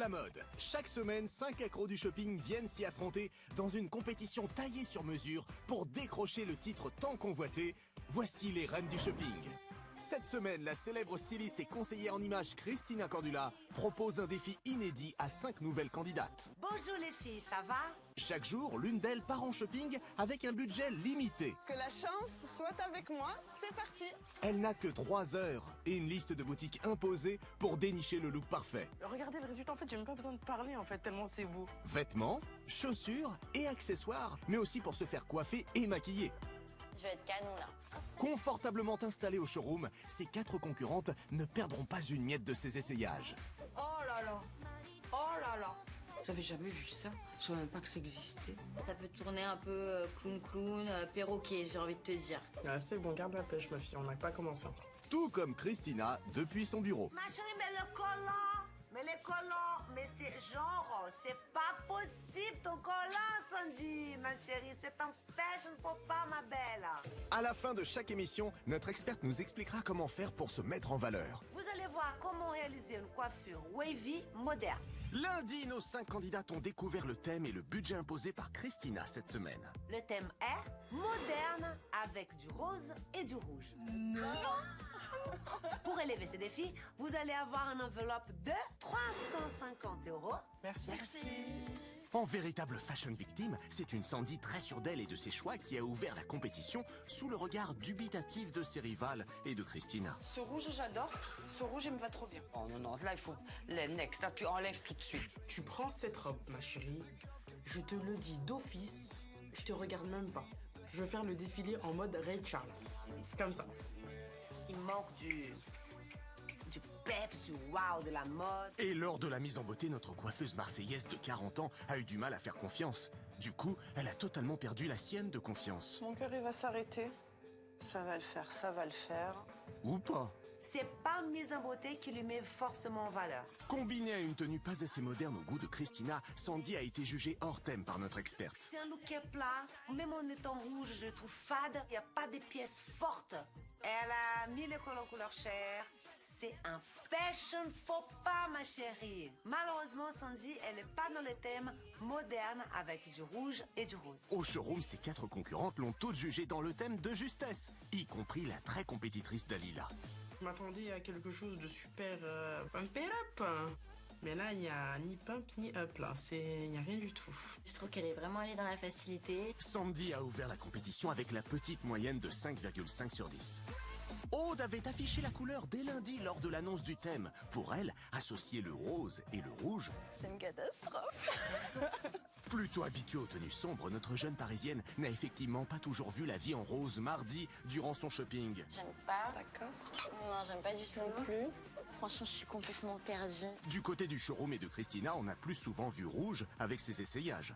la mode. Chaque semaine, 5 accros du shopping viennent s'y affronter dans une compétition taillée sur mesure pour décrocher le titre tant convoité. Voici les reines du shopping. Cette semaine, la célèbre styliste et conseillère en images Christina Cordula propose un défi inédit à 5 nouvelles candidates. Bonjour les filles, ça va? Chaque jour, l'une d'elles part en shopping avec un budget limité. Que la chance soit avec moi, c'est parti. Elle n'a que 3 heures et une liste de boutiques imposée pour dénicher le look parfait. Regardez le résultat, en fait, j'ai même pas besoin de parler, en fait, tellement c'est beau. Vêtements, chaussures et accessoires, mais aussi pour se faire coiffer et maquiller. Je vais être canon là. Confortablement installées au showroom, ces 4 concurrentes ne perdront pas une miette de ces essayages. Oh là là. Oh là là. J'avais jamais vu ça. Je savais même pas que ça existait. Ça peut tourner un peu clown, perroquet, j'ai envie de te dire. Ah, c'est bon, garde la pêche, ma fille, on n'a pas commencé encore. Tout comme Christina depuis son bureau. Ma chérie, mais le collant! Mais les collants, mais c'est genre, c'est pas possible ton collant, Sandy, ma chérie, c'est un fashion, faut pas, ma belle. À la fin de chaque émission, notre experte nous expliquera comment faire pour se mettre en valeur. Vous allez voir comment réaliser une coiffure wavy moderne. Lundi, nos 5 candidates ont découvert le thème et le budget imposé par Christina cette semaine. Le thème est moderne avec du rose et du rouge. Non. Pour élever ces défis, vous allez avoir une enveloppe de 350 €. Merci. En véritable fashion victime, c'est une Sandy très sûre d'elle et de ses choix qui a ouvert la compétition sous le regard dubitatif de ses rivales et de Christina. Ce rouge, j'adore. Ce rouge, il me va trop bien. Oh non, non, là, il faut... Le next, là, tu enlèves tout de suite. Tu prends cette robe, ma chérie. Je te le dis d'office, je te regarde même pas. Je vais faire le défilé en mode Ray Charles. Comme ça. Il manque du peps, du wow, de la mode. Et lors de la mise en beauté, notre coiffeuse marseillaise de 40 ans a eu du mal à faire confiance. Du coup, elle a totalement perdu la sienne de confiance. Mon cœur, il va s'arrêter. Ça va le faire, ça va le faire. Ou pas. C'est pas une mise en beauté qui lui met forcément en valeur. Combinée à une tenue pas assez moderne au goût de Christina, Sandy a été jugée hors thème par notre experte. C'est un look qui est plat, même en étant rouge, je le trouve fade. Il n'y a pas de pièces fortes. Elle a mis les collants couleur chair. C'est un fashion faux pas, ma chérie. Malheureusement, Sandy, elle n'est pas dans le thème moderne avec du rouge et du rose. Au showroom, ces 4 concurrentes l'ont toutes jugée dans le thème de justesse, y compris la très compétitrice Dalila. Je m'attendais à quelque chose de super pump it up. Mais là, il n'y a ni pump ni up, là. Il n'y a rien du tout. Je trouve qu'elle est vraiment allée dans la facilité. Sandy a ouvert la compétition avec la petite moyenne de 5,5 sur 10. Aude avait affiché la couleur dès lundi lors de l'annonce du thème. Pour elle, associer le rose et le rouge... C'est une catastrophe. Plutôt habituée aux tenues sombres, notre jeune parisienne n'a effectivement pas toujours vu la vie en rose mardi durant son shopping. J'aime pas. D'accord. Non, j'aime pas du tout. Non plus. Franchement, je suis complètement perdue. Du côté du showroom et de Christina, on a plus souvent vu rouge avec ses essayages.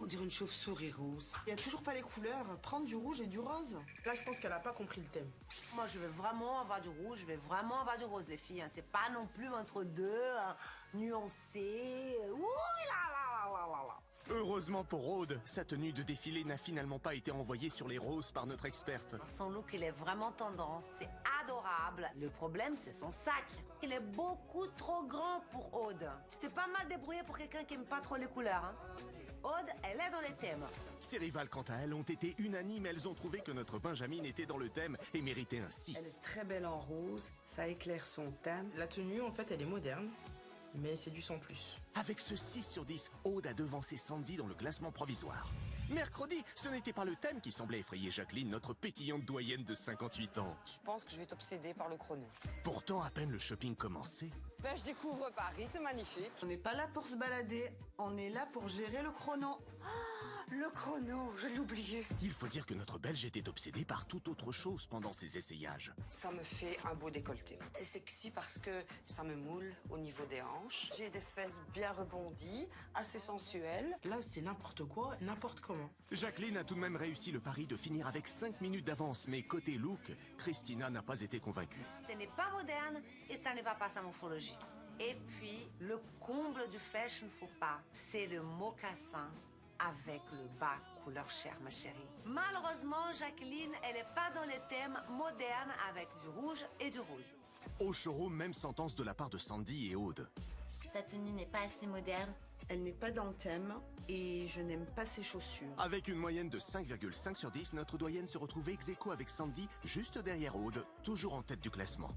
On dirait une chauve-souris rose. Il n'y a toujours pas les couleurs. Prendre du rouge et du rose. Là, je pense qu'elle n'a pas compris le thème. Moi, je vais vraiment avoir du rouge, je vais vraiment avoir du rose, les filles. C'est pas non plus entre deux, nuancé. Ouh là là là là là là. Heureusement pour Aude, sa tenue de défilé n'a finalement pas été envoyée sur les roses par notre experte. Son look, il est vraiment tendance, c'est adorable. Le problème, c'est son sac. Il est beaucoup trop grand pour Aude. Tu t'es pas mal débrouillé pour quelqu'un qui aime pas trop les couleurs, hein. Aude, elle est dans les thèmes. Ses rivales, quant à elles, ont été unanimes. Elles ont trouvé que notre Benjamin était dans le thème et méritait un 6. Elle est très belle en rose, ça éclaire son thème. La tenue, en fait, elle est moderne, mais c'est du sans plus. Avec ce 6 sur 10, Aude a devancé Sandy dans le classement provisoire. Mercredi, ce n'était pas le thème qui semblait effrayer Jacqueline, notre pétillante doyenne de 58 ans. Je pense que je vais t'obséder par le chrono. Pourtant, à peine le shopping commencé, Ben, je découvre Paris, c'est magnifique. On n'est pas là pour se balader, on est là pour gérer le chrono. Le chrono, je l'ai oublié. il faut dire que notre Belge était obsédée par toute autre chose pendant ses essayages. Ça me fait un beau décolleté. C'est sexy parce que ça me moule au niveau des hanches. J'ai des fesses bien rebondies, assez sensuelles. Là, c'est n'importe quoi, n'importe comment. Jacqueline a tout de même réussi le pari de finir avec 5 minutes d'avance, mais côté look, Christina n'a pas été convaincue. Ce n'est pas moderne et ça ne va pas sa morphologie. Et puis, le comble du fashion faux pas, c'est le mocassin avec le bas couleur chair, ma chérie. Malheureusement, Jacqueline, elle n'est pas dans les thèmes modernes avec du rouge et du rose. Au showroom, même sentence de la part de Sandy et Aude. Sa tenue n'est pas assez moderne. Elle n'est pas dans le thème et je n'aime pas ses chaussures. Avec une moyenne de 5,5 sur 10, notre doyenne se retrouve ex-aequo avec Sandy, juste derrière Aude, toujours en tête du classement.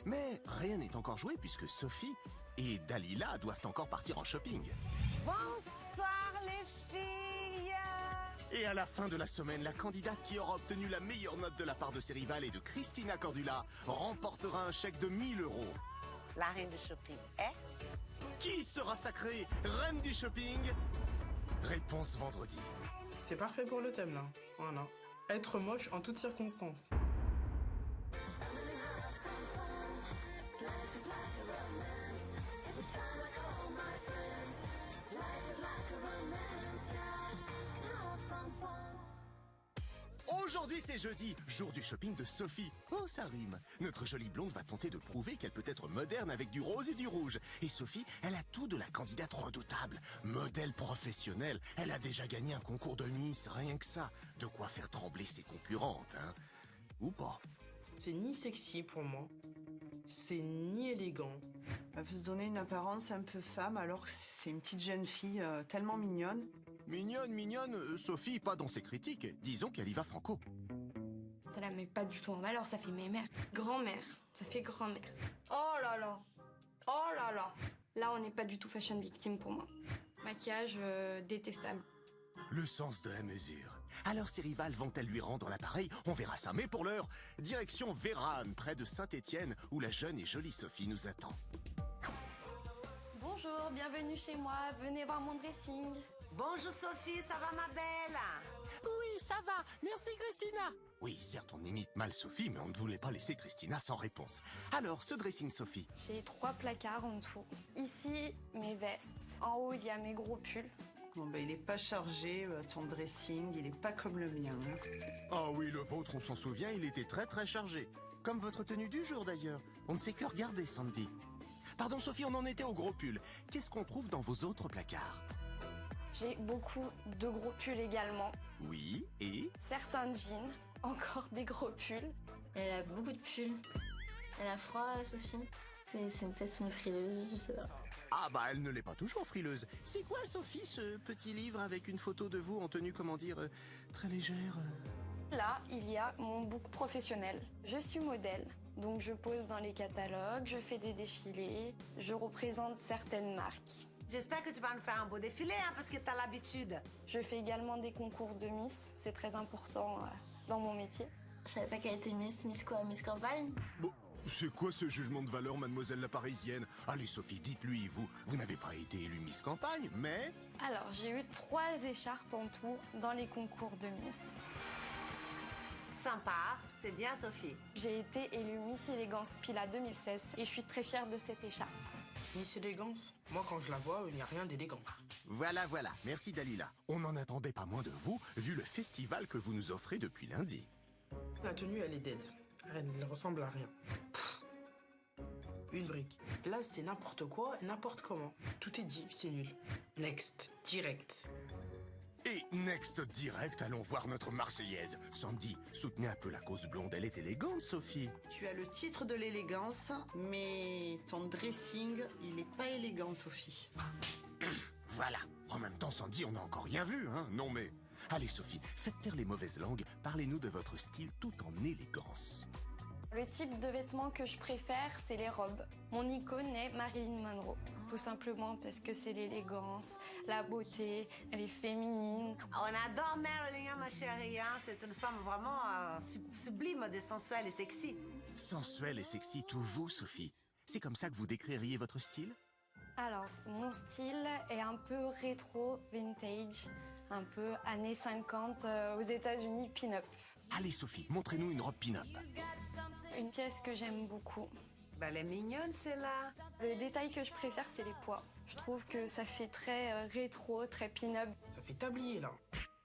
Mais rien n'est encore joué puisque Sophie et Dalila doivent encore partir en shopping. Bonsoir les filles. Et à la fin de la semaine, la candidate qui aura obtenu la meilleure note de la part de ses rivales et de Christina Cordula remportera un chèque de 1 000 €. La reine du shopping est... Qui sera sacrée reine du shopping? Réponse vendredi. C'est parfait pour le thème là. Voilà. Être moche en toutes circonstances. Aujourd'hui c'est jeudi, jour du shopping de Sophie. Oh ça rime. Notre jolie blonde va tenter de prouver qu'elle peut être moderne avec du rose et du rouge. Et Sophie, elle a tout de la candidate redoutable. Modèle professionnel, elle a déjà gagné un concours de Miss, rien que ça. De quoi faire trembler ses concurrentes, hein. Ou pas. C'est ni sexy pour moi, c'est ni élégant. Elle veut se donner une apparence un peu femme alors que c'est une petite jeune fille tellement mignonne. Mignonne, Sophie, pas dans ses critiques. Disons qu'elle y va franco. Ça la met pas du tout en valeur, ça fait mémère. Grand-mère, ça fait grand-mère. Oh là là, oh là là. Là, on n'est pas du tout fashion victime pour moi. Maquillage détestable. Le sens de la mesure. Alors ses rivales vont-elles lui rendre l'appareil? On verra ça. Mais pour l'heure, direction Vérane, près de Saint-Étienne, où la jeune et jolie Sophie nous attend. Bonjour, bienvenue chez moi, venez voir mon dressing. Bonjour Sophie, ça va ma belle? Oui, ça va. Merci Christina. Oui, certes, on imite mal Sophie, mais on ne voulait pas laisser Christina sans réponse. Alors, ce dressing, Sophie. J'ai 3 placards en tout. Ici, mes vestes. En haut, il y a mes gros pulls. Bon ben il est pas chargé, ton dressing, il est pas comme le mien. Hein. Ah oui, le vôtre, on s'en souvient, il était très chargé. Comme votre tenue du jour d'ailleurs. On ne sait que regarder, Sandy. Pardon Sophie, on en était au gros pull. Qu'est-ce qu'on trouve dans vos autres placards? J'ai beaucoup de gros pulls également. Oui, et? Certains jeans, encore des gros pulls. Elle a beaucoup de pulls. Elle a froid, Sophie. C'est peut-être une frileuse, je sais pas. Ah bah elle ne l'est pas toujours frileuse. C'est quoi Sophie, ce petit livre avec une photo de vous en tenue, comment dire, très légère? Là, il y a mon book professionnel. Je suis modèle, donc je pose dans les catalogues, je fais des défilés, je représente certaines marques. J'espère que tu vas nous faire un beau défilé, hein, parce que t'as l'habitude. Je fais également des concours de Miss, c'est très important dans mon métier. Je savais pas qu'elle était Miss quoi? Miss Campagne? Bon, c'est quoi ce jugement de valeur, mademoiselle la Parisienne? Allez Sophie, dites-lui, vous n'avez pas été élue Miss Campagne, mais... Alors, j'ai eu 3 écharpes en tout dans les concours de Miss. Sympa, c'est bien Sophie. J'ai été élue Miss Élégance Pila 2016 et je suis très fière de cette écharpe. Miss Élégance? Moi, quand je la vois, il n'y a rien d'élégant. Voilà, merci Dalila. On n'en attendait pas moins de vous, vu le festival que vous nous offrez depuis lundi. La tenue, elle est dead. Elle ressemble à rien. Pff. Une brique. Là, c'est n'importe quoi et n'importe comment. Tout est dit, c'est nul. Next, direct. Et next direct, allons voir notre Marseillaise. Sandy, soutenez un peu la cause blonde, elle est élégante, Sophie. Tu as le titre de l'élégance, mais ton dressing, il est pas élégant, Sophie. Voilà. En même temps, Sandy, on n'a encore rien vu, hein? Non mais... Allez, Sophie, faites taire les mauvaises langues, parlez-nous de votre style tout en élégance. Le type de vêtements que je préfère, c'est les robes. Mon icône est Marilyn Monroe. Tout simplement parce que c'est l'élégance, la beauté, elle est féminine. On adore Marilyn, ma chérie. Hein? C'est une femme vraiment sublime, sensuelle et sexy. Sensuelle et sexy, tout vous, Sophie. C'est comme ça que vous décririez votre style? Alors, mon style est un peu rétro, vintage, un peu années 50 aux États-Unis, pin-up. Allez, Sophie, montrez-nous une robe pin-up. Une pièce que j'aime beaucoup. Ben, elle est mignonne, celle-là. Le détail que je préfère, c'est les pois. Je trouve que ça fait très rétro, très pin-up. Ça fait tablier, là.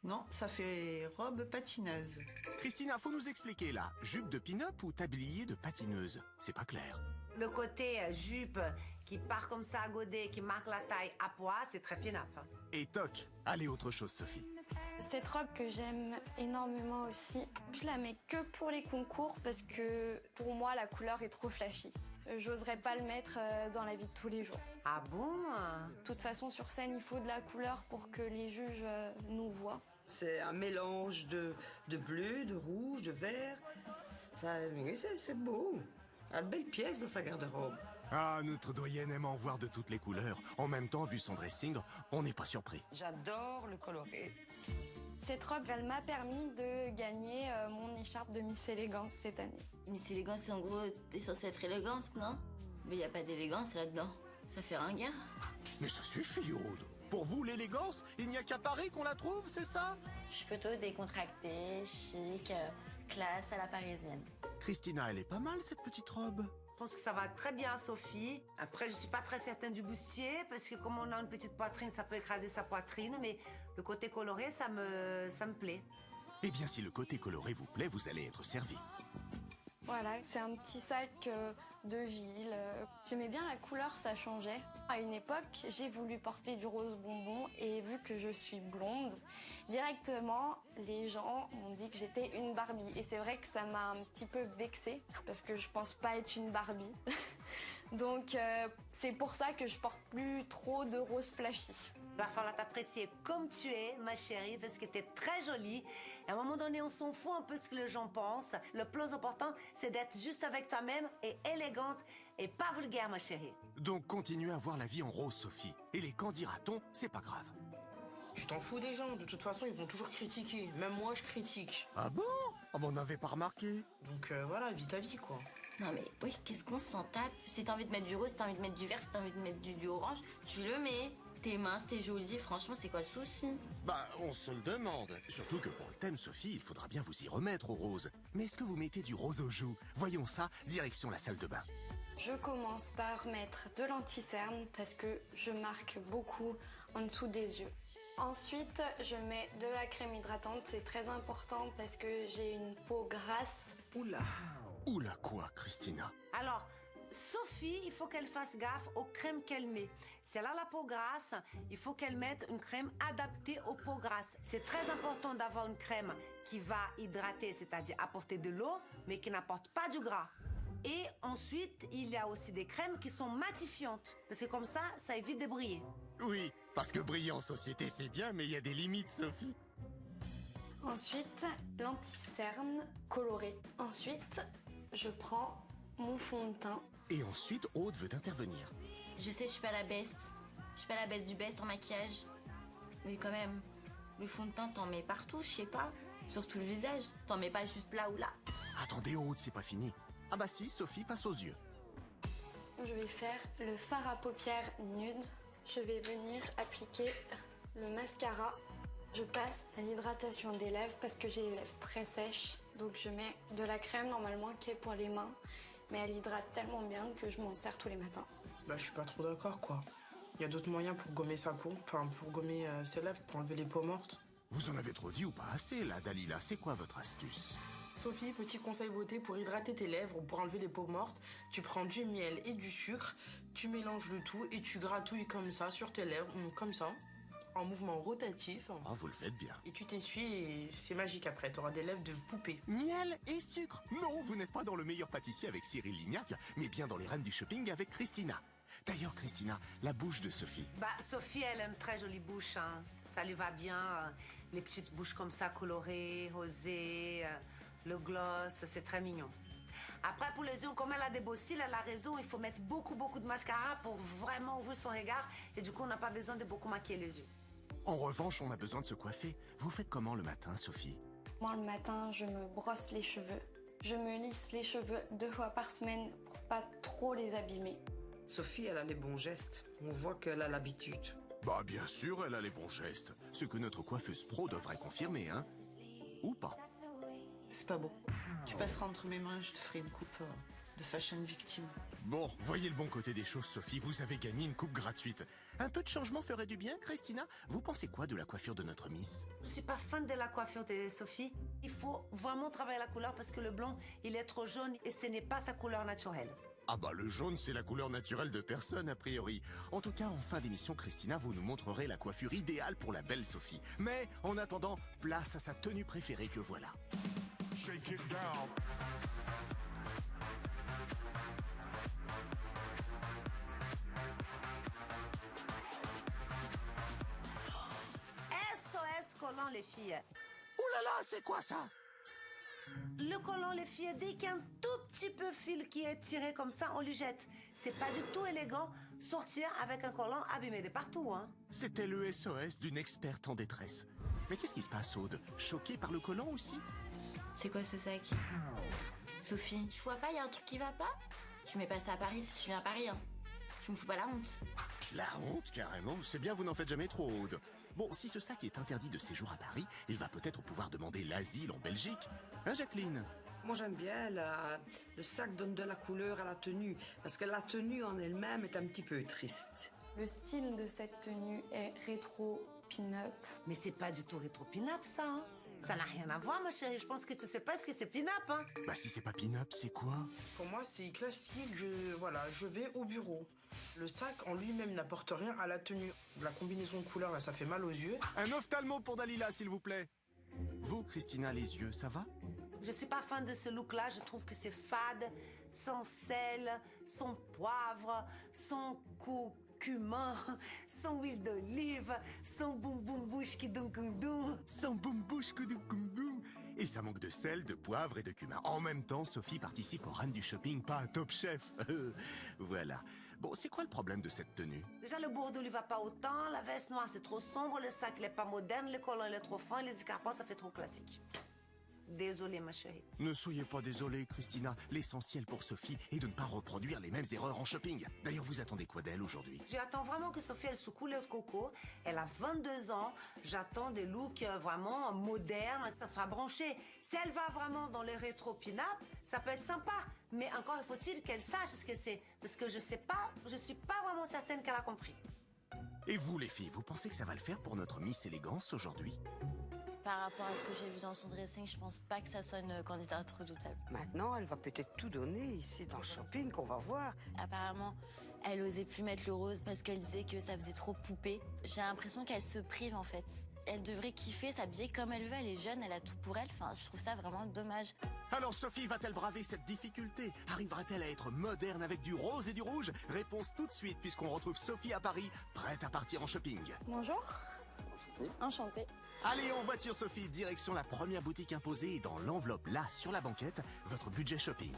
Non, ça fait robe patineuse. Christina, faut nous expliquer, là. Jupe de pin-up ou tablier de patineuse? C'est pas clair. Le côté jupe qui part comme ça à godet, qui marque la taille à pois, c'est très pin-up. Hein. Et toc. Allez, autre chose, Sophie. Cette robe que j'aime énormément aussi, je la mets que pour les concours parce que pour moi la couleur est trop flashy. J'oserais pas le mettre dans la vie de tous les jours. Ah bon? De toute façon, sur scène, il faut de la couleur pour que les juges nous voient. C'est un mélange de bleu, de rouge, de vert. Ça, oui, c'est beau. Elle a de belles pièces dans sa garde-robe. Ah, notre doyenne aime en voir de toutes les couleurs. En même temps, vu son dressing, on n'est pas surpris. J'adore le coloré. Cette robe, elle m'a permis de gagner mon écharpe de Miss Élégance cette année. Miss Élégance, en gros, t'es censée être élégance, non? Mais y a pas d'élégance là-dedans. Ça fait ringard. Mais ça suffit, Aude. Pour vous, l'élégance, il n'y a qu'à Paris qu'on la trouve, c'est ça? Je suis plutôt décontractée, chic, classe à la parisienne. Christina, elle est pas mal, cette petite robe. Je pense que ça va très bien à Sophie. Après, je suis pas très certaine du bustier, parce que comme on a une petite poitrine, ça peut écraser sa poitrine, mais le côté coloré, ça me plaît. Eh bien, si le côté coloré vous plaît, vous allez être servi. Voilà, c'est un petit sac de ville. J'aimais bien la couleur, ça changeait. À une époque, j'ai voulu porter du rose bonbon et vu que je suis blonde, directement, les gens m'ont dit que j'étais une Barbie. Et c'est vrai que ça m'a un petit peu vexée parce que je pense pas être une Barbie. Donc, c'est pour ça que je porte plus trop de rose flashy. Il va falloir t'apprécier comme tu es, ma chérie, parce que t'es très jolie. Et à un moment donné, on s'en fout un peu ce que les gens pensent. Le plus important, c'est d'être juste avec toi-même et élégante et pas vulgaire, ma chérie. Donc, continuez à voir la vie en rose, Sophie. Et les quand dira-t-on, c'est pas grave. Tu t'en fous des gens, de toute façon, ils vont toujours critiquer. Même moi, je critique. Ah bon? On m'en avait pas remarqué. Donc voilà, vis ta vie, quoi. Non mais oui, qu'est-ce qu'on s'en tape? Si t'as envie de mettre du rose, si t'as envie de mettre du vert, si t'as envie de mettre du orange, tu le mets. T'es mince, t'es jolie, franchement, c'est quoi le souci? Bah, on se le demande. Surtout que pour le thème, Sophie, il faudra bien vous y remettre au rose. Mais est-ce que vous mettez du rose aux joues? Voyons ça, direction la salle de bain. Je commence par mettre de l'anti-cerne parce que je marque beaucoup en dessous des yeux. Ensuite, je mets de la crème hydratante. C'est très important parce que j'ai une peau grasse. Oula. Oula quoi, Christina? Alors, Sophie, il faut qu'elle fasse gaffe aux crèmes qu'elle met. Si elle a la peau grasse, il faut qu'elle mette une crème adaptée aux peaux grasses. C'est très important d'avoir une crème qui va hydrater, c'est-à-dire apporter de l'eau, mais qui n'apporte pas du gras. Et ensuite, il y a aussi des crèmes qui sont matifiantes, parce que comme ça évite de briller. Oui, parce que briller en société, c'est bien, mais il y a des limites, Sophie. Ensuite, l'anti-cerne coloré. Ensuite, je prends mon fond de teint. Et ensuite, Aude veut intervenir. Je sais, je suis pas la best. Je suis pas la best du best en maquillage. Mais quand même, le fond de teint, t'en mets partout, je sais pas. Surtout le visage, t'en mets pas juste là ou là. Attendez, Aude, c'est pas fini. Ah bah si, Sophie passe aux yeux. Je vais faire le fard à paupières nude. Je vais venir appliquer le mascara. Je passe à l'hydratation des lèvres parce que j'ai les lèvres très sèches. Donc je mets de la crème normalement qui est pour les mains. Mais elle hydrate tellement bien que je m'en sers tous les matins. Bah, je suis pas trop d'accord, quoi. Il y a d'autres moyens pour gommer sa peau, enfin, pour gommer ses lèvres, pour enlever les peaux mortes. Vous en avez trop dit ou pas assez, là, Dalila? C'est quoi votre astuce? Sophie, petit conseil beauté, pour hydrater tes lèvres ou pour enlever les peaux mortes, tu prends du miel et du sucre, tu mélanges le tout et tu gratouilles comme ça sur tes lèvres, comme ça, en mouvement rotatif. Ah, vous le faites bien. Et tu t'essuies et c'est magique après, t'auras des lèvres de poupée. Miel et sucre? Non, vous n'êtes pas dans le meilleur pâtissier avec Cyril Lignac, mais bien dans les reines du shopping avec Christina. D'ailleurs, Christina, la bouche de Sophie. Bah, Sophie, elle a une très jolie bouche, hein. Ça lui va bien. Les petites bouches comme ça, colorées, rosées, le gloss, c'est très mignon. Après, pour les yeux, comme elle a des beaux cils, elle a raison, il faut mettre beaucoup de mascara pour vraiment ouvrir son regard. Et du coup, on n'a pas besoin de beaucoup maquiller les yeux. En revanche, on a besoin de se coiffer. Vous faites comment le matin, Sophie? Moi, le matin, je me brosse les cheveux. Je me lisse les cheveux 2 fois par semaine pour pas trop les abîmer. Sophie, elle a les bons gestes. On voit qu'elle a l'habitude. Bah, bien sûr, elle a les bons gestes. Ce que notre coiffeuse pro devrait confirmer, hein? Ou pas? C'est pas beau. Tu passeras entre mes mains, je te ferai une coupe de fashion victime. Bon, voyez le bon côté des choses, Sophie. Vous avez gagné une coupe gratuite. Un peu de changement ferait du bien, Christina? Vous pensez quoi de la coiffure de notre Miss? Je suis pas fan de la coiffure de Sophie. Il faut vraiment travailler la couleur parce que le blond, il est trop jaune et ce n'est pas sa couleur naturelle. Ah bah le jaune, c'est la couleur naturelle de personne, a priori. En tout cas, en fin d'émission, Christina, vous nous montrerez la coiffure idéale pour la belle Sophie. Mais, en attendant, place à sa tenue préférée que voilà. Shake it down. les filles. Ouh là là, c'est quoi ça? Le collant, les filles, dès qu'il y a un tout petit peu fil qui est tiré comme ça, on lui jette. C'est pas du tout élégant sortir avec un collant abîmé de partout, hein. C'était le SOS d'une experte en détresse. Mais qu'est-ce qui se passe, Aude? Choquée par le collant aussi? C'est quoi ce sac? Sophie, je vois pas, il y a un truc qui va pas? Tu mets pas ça à Paris si tu viens à Paris, hein. Tu me fous pas la honte. La honte, carrément. C'est bien, vous n'en faites jamais trop, Aude. Bon, si ce sac est interdit de séjour à Paris, il va peut-être pouvoir demander l'asile en Belgique. Hein, Jacqueline? Moi, j'aime bien le sac donne de la couleur à la tenue, parce que la tenue en elle-même est un petit peu triste. Le style de cette tenue est rétro pin-up. Mais c'est pas du tout rétro pin-up, ça, hein. Ça n'a rien à voir, ma chérie. Je pense que tu sais pas ce que c'est pin-up, hein. Bah si c'est pas pin-up, c'est quoi? Pour moi, c'est classique. Je vais au bureau. Le sac en lui-même n'apporte rien à la tenue. La combinaison de couleurs, là, ça fait mal aux yeux. Un ophtalmo pour Dalila, s'il vous plaît. Vous, Christina, les yeux, ça va? Je suis pas fan de ce look-là. Je trouve que c'est fade, sans sel, sans poivre, sans curcuma, sans huile d'olive, sans boum boum bouche qui doum doum. Sans boum bouche que doum. Et ça manque de sel, de poivre et de cumin. En même temps, Sophie participe aux Reines du Shopping, pas à Top Chef. Voilà. Bon, c'est quoi le problème de cette tenue? Déjà, le bordeaux lui va pas autant, la veste noire c'est trop sombre, le sac il est pas moderne, le collant il est trop fin, les escarpins ça fait trop classique. Désolée, ma chérie. Ne soyez pas désolée, Christina. L'essentiel pour Sophie est de ne pas reproduire les mêmes erreurs en shopping. D'ailleurs, vous attendez quoi d'elle aujourd'hui? J'attends vraiment que Sophie elle secoue le coco. Elle a 22 ans. J'attends des looks vraiment modernes, que ça soit branché. Si elle va vraiment dans les rétro pin-up, ça peut être sympa. Mais encore faut-il qu'elle sache ce que c'est. Parce que je sais pas, je suis pas vraiment certaine qu'elle a compris. Et vous, les filles, vous pensez que ça va le faire pour notre Miss Élégance aujourd'hui? Par rapport à ce que j'ai vu dans son dressing, je pense pas que ça soit une candidate redoutable. Maintenant, elle va peut-être tout donner ici dans le shopping qu'on va voir. Apparemment, elle osait plus mettre le rose parce qu'elle disait que ça faisait trop poupée. J'ai l'impression qu'elle se prive en fait. Elle devrait kiffer, s'habiller comme elle veut, elle est jeune, elle a tout pour elle. Enfin, je trouve ça vraiment dommage. Alors Sophie va-t-elle braver cette difficulté? Arrivera-t-elle à être moderne avec du rose et du rouge? Réponse tout de suite puisqu'on retrouve Sophie à Paris, prête à partir en shopping. Bonjour. Enchantée. Allez, en voiture Sophie, direction la première boutique imposée et dans l'enveloppe là, sur la banquette, votre budget shopping.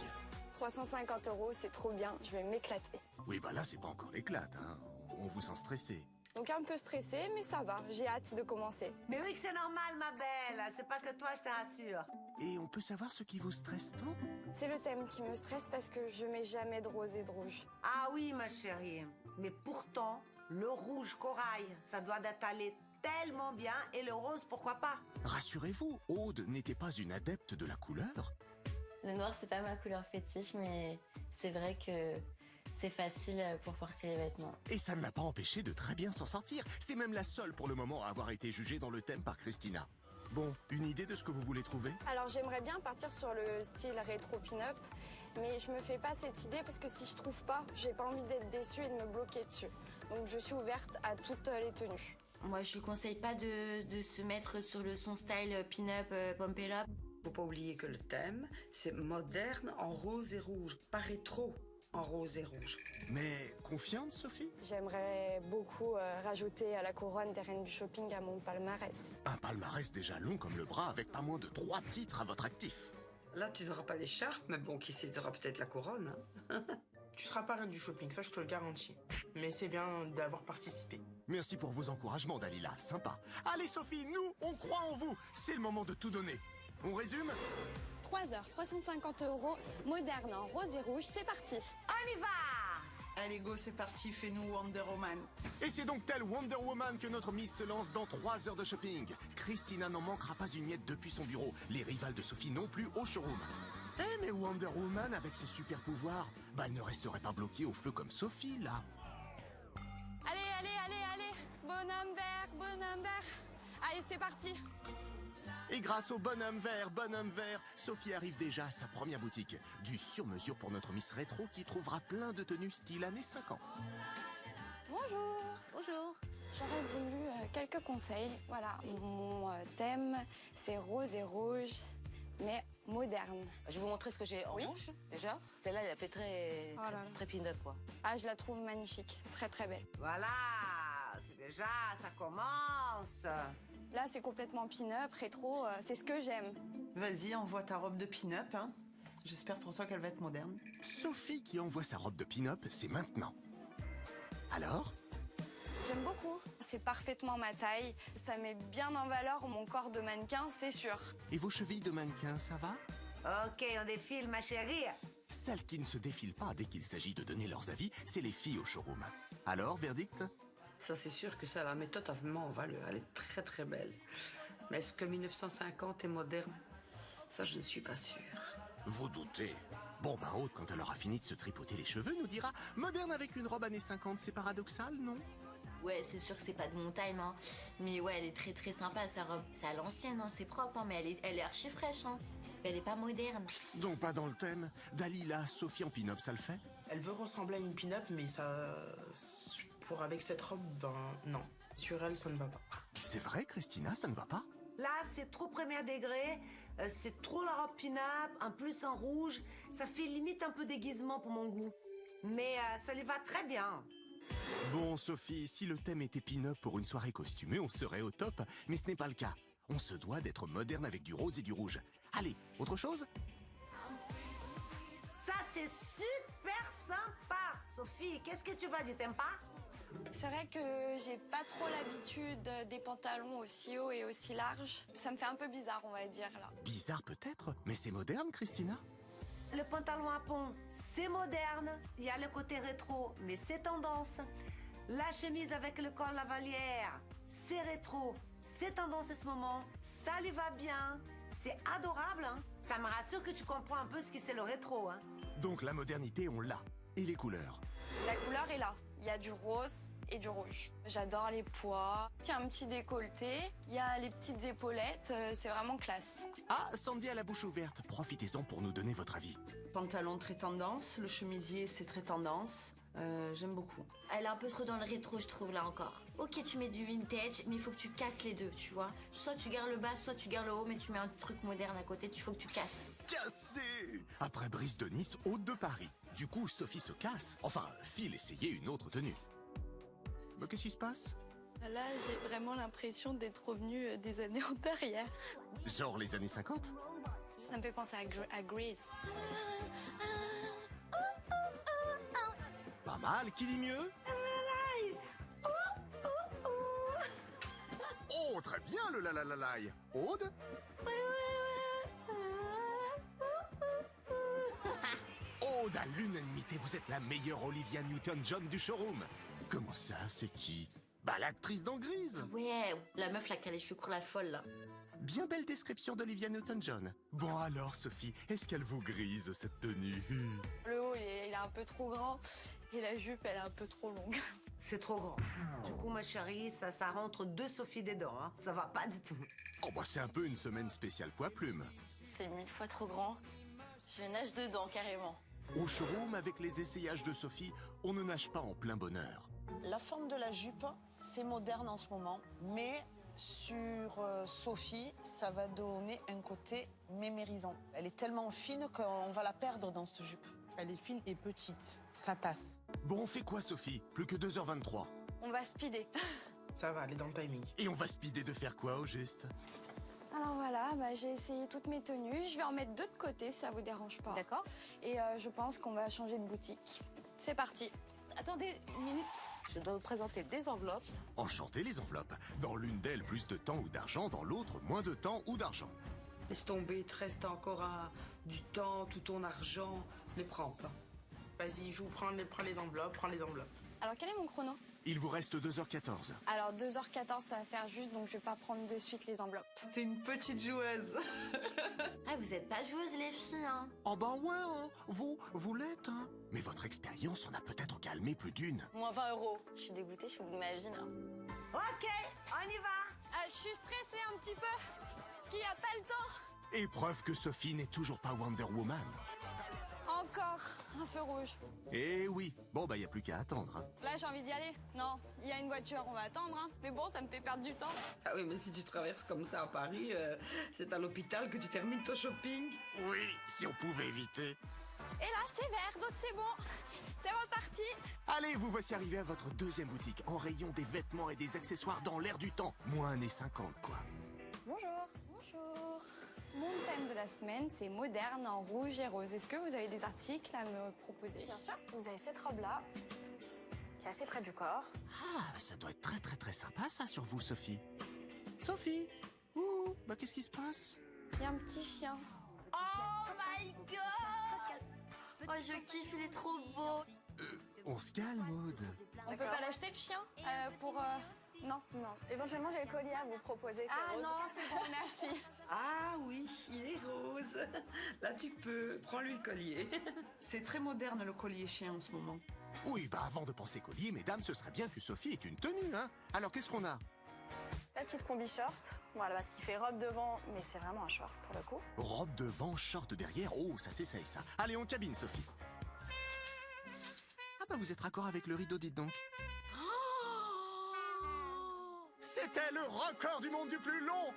350 €, c'est trop bien, je vais m'éclater. Oui, bah là c'est pas encore l'éclate, hein. On vous sent stressé. Donc un peu stressée, mais ça va, j'ai hâte de commencer. Mais oui que c'est normal, ma belle. C'est pas que toi, je te rassure. Et on peut savoir ce qui vous stresse tant? C'est le thème qui me stresse parce que je mets jamais de rose et de rouge. Ah oui, ma chérie. Mais pourtant, le rouge corail, ça doit d'attaler tellement bien. Et le rose, pourquoi pas? Rassurez-vous, Aude n'était pas une adepte de la couleur. Le noir, c'est pas ma couleur fétiche, mais c'est vrai que c'est facile pour porter les vêtements. Et ça ne l'a pas empêché de très bien s'en sortir. C'est même la seule pour le moment à avoir été jugée dans le thème par Christina. Bon, une idée de ce que vous voulez trouver? Alors j'aimerais bien partir sur le style rétro pin-up, mais je me fais pas cette idée parce que si je trouve pas, j'ai pas envie d'être déçue et de me bloquer dessus. Donc je suis ouverte à toutes les tenues. Moi, je lui conseille pas de se mettre sur son style pin-up, pump it up. Faut pas oublier que le thème, c'est moderne en rose et rouge, pas rétro en rose et rouge. Mais confiante, Sophie? J'aimerais beaucoup rajouter à la couronne des Reines du Shopping à mon palmarès. Un palmarès déjà long comme le bras avec pas moins de 3 titres à votre actif. Là, tu n'auras pas l'écharpe, mais bon, qui sait, tu auras peut-être la couronne. Hein. Tu seras pas reine du shopping, ça je te le garantis. Mais c'est bien d'avoir participé. Merci pour vos encouragements, Dalila, sympa. Allez Sophie, nous, on croit en vous. C'est le moment de tout donner. On résume? 3 heures, 350 €, moderne en rose et rouge, c'est parti. On y va! Allez, go, c'est parti, fais-nous Wonder Woman. Et c'est donc telle Wonder Woman que notre Miss se lance dans 3 heures de shopping. Christina n'en manquera pas une miette depuis son bureau. Les rivales de Sophie non plus au showroom. Eh mais Wonder Woman, avec ses super pouvoirs, bah elle ne resterait pas bloquée au feu comme Sophie, là. Allez, bonhomme vert. Allez, c'est parti. Et grâce au bonhomme vert, Sophie arrive déjà à sa première boutique. Du sur-mesure pour notre Miss Rétro qui trouvera plein de tenues style années 50. Bonjour. J'aurais voulu quelques conseils. Voilà, mon thème, c'est rose et rouge, mais moderne. Je vais vous montrer ce que j'ai en rouge, déjà. Celle-là, elle fait très pin-up, quoi. Ah, je la trouve magnifique. Très, très belle. Voilà, c'est déjà, ça commence. Là, c'est complètement pin-up, rétro, c'est ce que j'aime. Vas-y, envoie ta robe de pin-up. Hein. J'espère pour toi qu'elle va être moderne. Sophie qui envoie sa robe de pin-up, c'est maintenant. Alors? J'aime beaucoup. C'est parfaitement ma taille. Ça met bien en valeur mon corps de mannequin, c'est sûr. Et vos chevilles de mannequin, ça va? Ok, on défile, ma chérie. Celles qui ne se défilent pas dès qu'il s'agit de donner leurs avis, c'est les filles au showroom. Alors, verdict? Ça, c'est sûr que ça la met totalement en valeur. Elle est très très belle. Mais est-ce que 1950 est moderne? Ça, je ne suis pas sûre. Vous doutez. Bon, bah, Aude, quand elle aura fini de se tripoter les cheveux, nous dira « Moderne avec une robe années 50, c'est paradoxal, non ?» Ouais, c'est sûr que c'est pas de mon time, hein. Mais ouais, elle est très très sympa, sa robe. C'est à l'ancienne, hein, c'est propre, hein, mais elle est archi fraîche, hein. Mais elle est pas moderne. Donc pas dans le thème. Dalila, Sophie en pin-up, ça le fait? Elle veut ressembler à une pin-up, mais ça... avec cette robe, ben non. Sur elle, ça ne va pas. C'est vrai, Christina, ça ne va pas? Là, c'est trop premier degré. C'est trop la robe pin-up, en plus en rouge. Ça fait limite un peu déguisement pour mon goût. Mais ça lui va très bien. Bon, Sophie, si le thème était pin-up pour une soirée costumée, on serait au top, mais ce n'est pas le cas. On se doit d'être moderne avec du rose et du rouge. Allez, autre chose? Ça, c'est super sympa. Sophie, qu'est-ce que tu vas dire, t'aimes pas? C'est vrai que j'ai pas trop l'habitude des pantalons aussi hauts et aussi larges. Ça me fait un peu bizarre, on va dire, là. Bizarre peut-être, mais c'est moderne, Christina? Le pantalon à pont, c'est moderne. Il y a le côté rétro, mais c'est tendance. La chemise avec le col lavalière, c'est rétro. C'est tendance à ce moment. Ça lui va bien. C'est adorable, hein. Ça me rassure que tu comprends un peu ce que c'est le rétro, hein. Donc la modernité, on l'a. Et les couleurs? La couleur est là. Il y a du rose et du rouge. J'adore les pois. Il y a un petit décolleté. Il y a les petites épaulettes. C'est vraiment classe. Ah, Sandy a la bouche ouverte. Profitez-en pour nous donner votre avis. Pantalon très tendance, le chemisier c'est très tendance. J'aime beaucoup. Elle est un peu trop dans le rétro, je trouve, là encore. Ok, tu mets du vintage, mais il faut que tu casses les deux, tu vois. Soit tu gardes le bas, soit tu gardes le haut, mais tu mets un truc moderne à côté, il faut que tu casses. Cassé! Après Brice de Nice, Aude de Paris. Du coup, Sophie se casse. Enfin, file essayer une autre tenue. Mais qu'est-ce qui se passe? Là, j'ai vraiment l'impression d'être revenue des années antérieures. Genre les années 50? Ça me fait penser à Grease. Pas mal, qui dit mieux? Oh, très bien le la la la la. Aude? Aude, à l'unanimité, vous êtes la meilleure Olivia Newton-John du showroom. Comment ça, c'est qui? Bah, l'actrice dans Grise. Ouais, la meuf là qui a les cheveux courts, la folle là. Bien belle description d'Olivia Newton-John. Bon alors, Sophie, est-ce qu'elle vous grise, cette tenue? Le haut, il est un peu trop grand. Et la jupe, elle est un peu trop longue. C'est trop grand. Du coup, ma chérie, ça rentre deux Sophie dedans, hein. Ça va pas du tout. Oh bah c'est un peu une semaine spéciale poids plume. C'est 1000 fois trop grand. Je nage dedans, carrément. Au showroom, avec les essayages de Sophie, on ne nage pas en plein bonheur. La forme de la jupe, c'est moderne en ce moment, mais sur Sophie, ça va donner un côté mémérisant. Elle est tellement fine qu'on va la perdre dans cette jupe. Elle est fine et petite, ça tasse. Bon, on fait quoi, Sophie? Plus que 2h23. On va speeder. Ça va, elle est dans le timing. Et on va speeder de faire quoi, au juste? Alors voilà, j'ai essayé toutes mes tenues. Je vais en mettre deux de côté, si ça vous dérange pas. D'accord. Et je pense qu'on va changer de boutique. C'est parti. Attendez une minute. Je dois vous présenter des enveloppes. Enchanter les enveloppes. Dans l'une d'elles, plus de temps ou d'argent, dans l'autre, moins de temps ou d'argent. Laisse tomber, il te reste encore du temps, tout ton argent. Ne prends pas. Vas-y, joue, prends les enveloppes, prends les enveloppes. Alors quel est mon chrono? Il vous reste 2h14. Alors 2h14, ça va faire juste, donc je vais pas prendre de suite les enveloppes. T'es une petite joueuse. Ah, vous êtes pas joueuses, les filles, hein. Oh bah ouais, hein. Vous l'êtes, hein. Mais votre expérience en a peut-être calmé plus d'une. Moins 20 €. Je suis dégoûtée, je suis au bout de ma vie, là. Ok, on y va. Je suis stressée un petit peu, parce qu'il n'y a pas le temps. Et preuve que Sophie n'est toujours pas Wonder Woman. Encore un feu rouge. Eh oui. Bon, bah, y a plus qu'à attendre, hein. Là, j'ai envie d'y aller. Non, il y a une voiture, on va attendre. Hein. Mais bon, ça me fait perdre du temps. Ah oui, mais si tu traverses comme ça à Paris, c'est à l'hôpital que tu termines ton shopping. Oui, si on pouvait éviter. Et là, c'est vert, donc c'est bon. C'est reparti. Allez, vous voici arrivé à votre deuxième boutique, en rayon des vêtements et des accessoires dans l'air du temps. Moins années 50, quoi. Bonjour. Bonjour. Mon thème de la semaine, c'est moderne en rouge et rose. Est-ce que vous avez des articles à me proposer? Bien sûr. Vous avez cette robe-là, qui est assez près du corps. Ah, ça doit être très très très sympa ça sur vous, Sophie. Sophie? Ouh, bah qu'est-ce qui se passe? Il y a un petit chien. Oh my god! Oh, je kiffe, il est trop beau. On se calme, Aude. On peut pas l'acheter le chien pour... Non. Non. Éventuellement, j'ai le collier à vous proposer. qui est Ah rose. non, c'est bon, merci. Ah oui, il est rose. Là, tu peux. Prends-lui le collier. C'est très moderne le collier chien en ce moment. Oui, bah avant de penser collier, mesdames, ce serait bien que Sophie ait une tenue, hein. Alors qu'est-ce qu'on a? La petite combi short. Voilà, parce qu'il fait robe devant, mais c'est vraiment un short pour le coup. Robe devant, short derrière. Oh, ça s'essaye ça. Allez, on cabine, Sophie. Ah bah vous êtes raccord avec le rideau, dites donc. C'était le record du monde du plus long.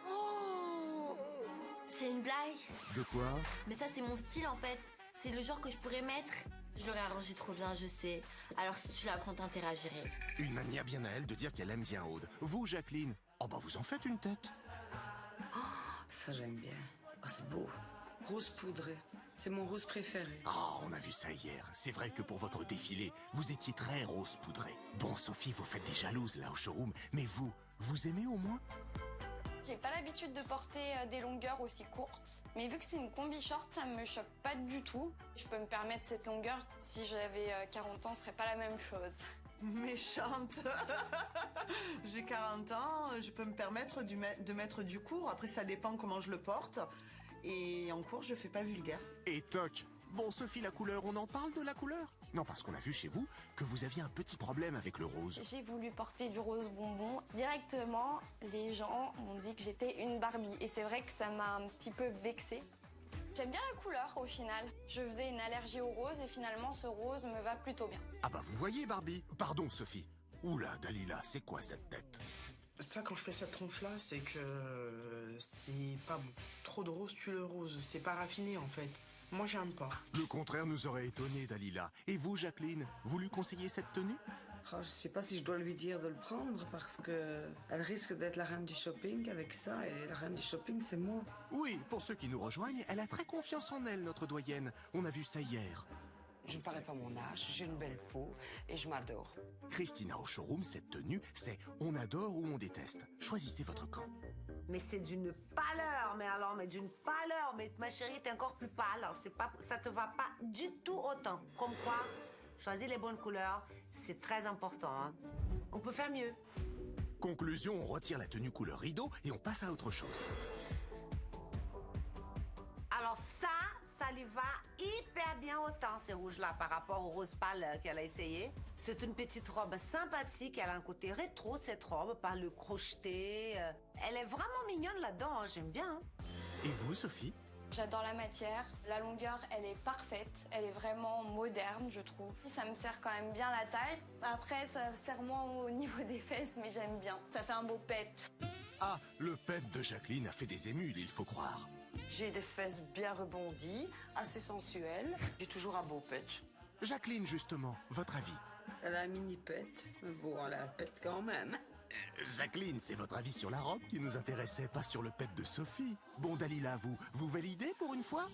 C'est une blague. De quoi? Mais ça, c'est mon style en fait. C'est le genre que je pourrais mettre. Je l'aurais arrangé trop bien, je sais. Alors si tu la prends, t'interagirais. Une manière bien à elle de dire qu'elle aime bien Aude. Vous, Jacqueline, oh bah vous en faites une tête. Ça, j'aime bien. Oh, c'est beau. Rose poudré. C'est mon rose préféré. Ah, on a vu ça hier. C'est vrai que pour votre défilé, vous étiez très rose poudré. Bon, Sophie, vous faites des jalouses là au showroom, mais vous aimez au moins? J'ai pas l'habitude de porter des longueurs aussi courtes. Mais vu que c'est une combi short, ça me choque pas du tout. Je peux me permettre cette longueur. Si j'avais 40 ans, ce serait pas la même chose. Méchante. J'ai 40 ans, je peux me permettre de mettre du court. Après, ça dépend comment je le porte. Et en court, je fais pas vulgaire. Et toc. Bon, Sophie, la couleur, on en parle de la couleur? Non, parce qu'on a vu chez vous que vous aviez un petit problème avec le rose. J'ai voulu porter du rose bonbon. Directement, les gens m'ont dit que j'étais une Barbie. Et c'est vrai que ça m'a un petit peu vexée. J'aime bien la couleur au final. Je faisais une allergie au rose et finalement ce rose me va plutôt bien. Ah bah vous voyez, Barbie. Pardon, Sophie. Oula, Dalila, c'est quoi cette tête? Ça, quand je fais cette tronche-là, c'est que c'est pas bon. Trop de rose tue le rose. C'est pas raffiné, en fait. Moi, j'aime pas. Le contraire nous aurait étonné, Dalila. Et vous, Jacqueline, vous lui conseillez cette tenue? Oh, je sais pas si je dois lui dire de le prendre parce que elle risque d'être la reine du shopping avec ça et la reine du shopping, c'est moi. Oui, pour ceux qui nous rejoignent, elle a très confiance en elle, notre doyenne. On a vu ça hier. Je ne parais pas mon âge, j'ai une belle peau et je m'adore. Christina, au showroom, cette tenue, c'est on adore ou on déteste. Choisissez votre camp. Mais c'est d'une pâleur, mais d'une pâleur. Mais ma chérie, t'es encore plus pâle. Alors, ça te va pas du tout autant. Comme quoi, choisir les bonnes couleurs, c'est très important. Hein. On peut faire mieux. Conclusion, on retire la tenue couleur rideau et on passe à autre chose. Alors ça lui va hyper bien autant, ces rouges-là, par rapport au rose pâle qu'elle a essayé. C'est une petite robe sympathique. Elle a un côté rétro, cette robe, par le crocheté. Elle est vraiment mignonne là-dedans, hein. J'aime bien. Hein. Et vous, Sophie? J'adore la matière. La longueur, elle est parfaite. Elle est vraiment moderne, je trouve. Ça me sert quand même bien la taille. Après, ça sert moins au niveau des fesses, mais j'aime bien. Ça fait un beau pet. Ah, le pet de Jacqueline a fait des émules, il faut croire. J'ai des fesses bien rebondies, assez sensuelles. J'ai toujours un beau pet. Jacqueline, justement, votre avis? Elle a un mini pet, mais bon, elle a un pet quand même. Jacqueline, c'est votre avis sur la robe qui nous intéressait, pas sur le pet de Sophie. Bon, Dalila, vous validez pour une fois?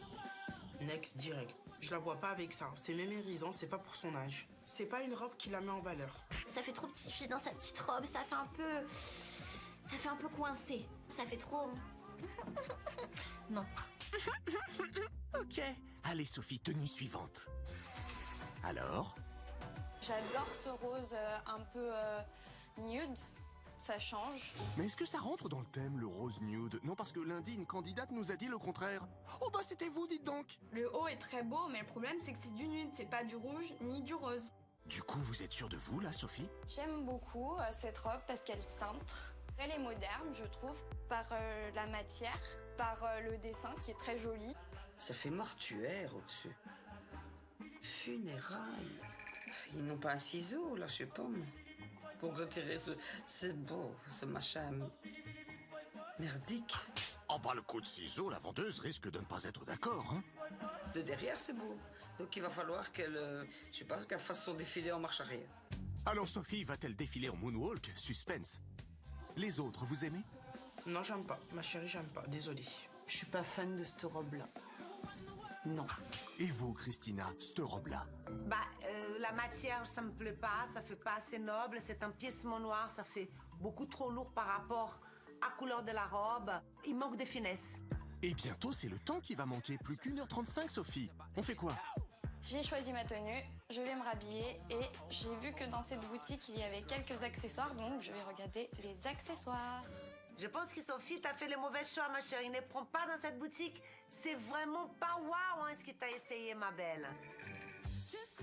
Next, direct. Je la vois pas avec ça. C'est mémérisant, c'est pas pour son âge. C'est pas une robe qui la met en valeur. Ça fait trop petite fille dans sa petite robe. Ça fait un peu coincé. Ça fait trop... Non. Ok. Allez, Sophie, tenue suivante. Alors? J'adore ce rose un peu nude. Ça change. Mais est-ce que ça rentre dans le thème, le rose nude? Non, parce que lundi, une candidate nous a dit le contraire. Oh bah c'était vous, dites donc. Le haut est très beau, mais le problème c'est que c'est du nude. C'est pas du rouge ni du rose. Du coup, vous êtes sûre de vous, là, Sophie? J'aime beaucoup cette robe parce qu'elle cintre. Elle est moderne, je trouve, par la matière, par le dessin qui est très joli. Ça fait mortuaire au-dessus. Funérailles. Ils n'ont pas un ciseau, là, je sais pas. Pour retirer ce beau, ce machin merdique. Oh bah le coup de ciseau, la vendeuse risque de ne pas être d'accord, hein. De derrière, c'est beau. Donc il va falloir qu'elle, je sais pas, qu'elle fasse son défilé en marche arrière. Alors Sophie va-t-elle défiler en moonwalk? Suspense. Les autres, vous aimez? Non, j'aime pas. Ma chérie, j'aime pas. Désolée. Je suis pas fan de cette robe-là. Non. Et vous, Christina, cette robe-là? La matière, ça me plaît pas, ça fait pas assez noble. C'est un piécement noir, ça fait beaucoup trop lourd par rapport à la couleur de la robe. Il manque de finesse. Et bientôt, c'est le temps qui va manquer. Plus qu'1h35, Sophie. On fait quoi? J'ai choisi ma tenue, je vais me rhabiller et j'ai vu que dans cette boutique, il y avait quelques accessoires, donc je vais regarder les accessoires. Je pense que Sophie, t'as fait le mauvais choix, ma chérie. Ne prends pas dans cette boutique. C'est vraiment pas waouh, hein, ce que t'as essayé, ma belle.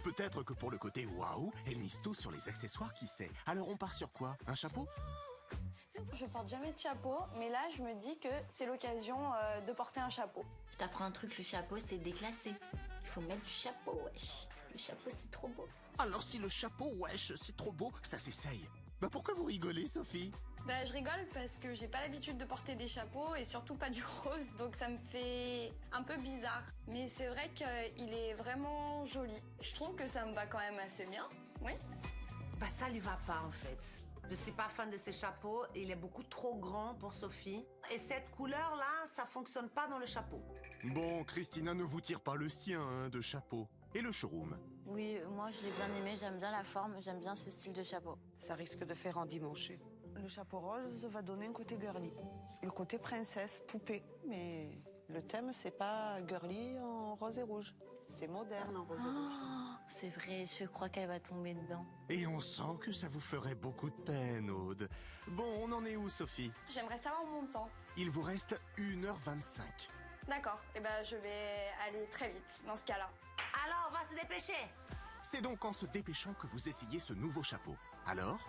Peut-être que pour le côté waouh, elle mise tout sur les accessoires, qui sait. Alors on part sur quoi? Un chapeau? Je porte jamais de chapeau, mais là, je me dis que c'est l'occasion de porter un chapeau. Je t'apprends un truc, le chapeau, c'est déclassé. Il faut mettre du chapeau, wesh. Le chapeau, c'est trop beau. Alors si le chapeau, wesh, c'est trop beau, ça s'essaye. Bah pourquoi vous rigolez, Sophie? Bah, je rigole parce que j'ai pas l'habitude de porter des chapeaux et surtout pas du rose, donc ça me fait un peu bizarre. Mais c'est vrai qu'il est vraiment joli. Je trouve que ça me va quand même assez bien, oui. Bah ça lui va pas, en fait. Je suis pas fan de ces chapeaux. Il est beaucoup trop grand pour Sophie. Et cette couleur-là, ça fonctionne pas dans le chapeau. Bon, Christina ne vous tire pas le sien, hein, de chapeau. Et le showroom? Oui, moi, je l'ai bien aimé. J'aime bien la forme. J'aime bien ce style de chapeau. Ça risque de faire endimancher. Le chapeau rose va donner un côté girly. Le côté princesse, poupée. Mais le thème, c'est pas girly en rose et rouge. C'est moderne en rose et rouge. C'est vrai, je crois qu'elle va tomber dedans. Et on sent que ça vous ferait beaucoup de peine, Aude. Bon, on en est où, Sophie? J'aimerais savoir mon temps. Il vous reste 1h25. D'accord, et ben je vais aller très vite dans ce cas-là. Alors, on va se dépêcher. C'est donc en se dépêchant que vous essayez ce nouveau chapeau. Alors?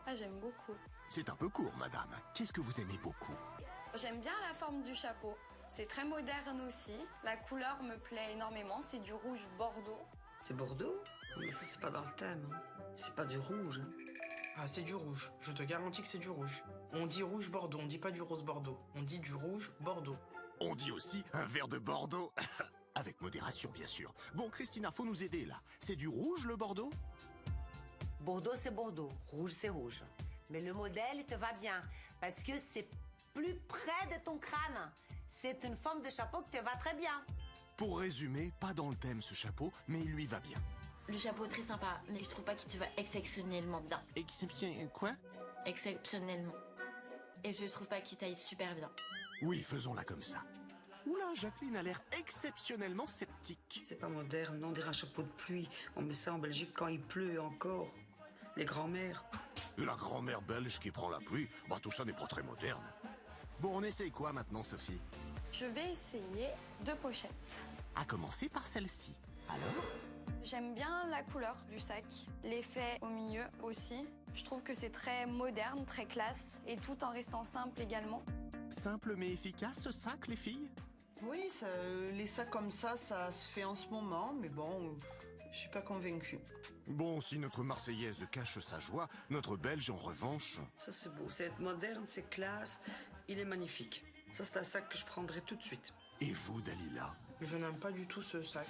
Ah, j'aime beaucoup. C'est un peu court, madame. Qu'est-ce que vous aimez beaucoup? J'aime bien la forme du chapeau. C'est très moderne aussi. La couleur me plaît énormément. C'est du rouge bordeaux. C'est Bordeaux? Mais ça, c'est pas dans le thème. Hein. C'est pas du rouge. Hein. Ah, c'est du rouge. Je te garantis que c'est du rouge. On dit rouge bordeaux, on dit pas du rose bordeaux. On dit du rouge bordeaux. On dit aussi un verre de Bordeaux. Avec modération, bien sûr. Bon, Christina, faut nous aider, là. C'est du rouge, le Bordeaux? Bordeaux, c'est Bordeaux. Rouge, c'est rouge. Mais le modèle, il te va bien. Parce que c'est plus près de ton crâne. C'est une forme de chapeau qui te va très bien. Pour résumer, pas dans le thème, ce chapeau, mais il lui va bien. Le chapeau très sympa, mais je trouve pas qu'il te va exceptionnellement bien. Exception... quoi? Exceptionnellement. Et je trouve pas qu'il taille super bien. Oui, faisons-la comme ça. Oula, Jacqueline a l'air exceptionnellement sceptique. C'est pas moderne, on dirait un chapeau de pluie. On met ça en Belgique quand il pleut encore. Les grands-mères. Et la grand-mère belge qui prend la pluie, bah tout ça n'est pas très moderne. Bon, on essaye quoi maintenant, Sophie? Je vais essayer 2 pochettes. À commencer par celle-ci. Alors? J'aime bien la couleur du sac, l'effet au milieu aussi. Je trouve que c'est très moderne, très classe, et tout en restant simple également. Simple mais efficace, ce sac, les filles? Oui, les sacs comme ça se fait en ce moment, mais bon, je suis pas convaincue. Bon, si notre Marseillaise cache sa joie, notre Belge, en revanche... Ça, c'est beau. C'est moderne, c'est classe. Il est magnifique. Ça, c'est un sac que je prendrai tout de suite. Et vous, Dalila? Je n'aime pas du tout ce sac.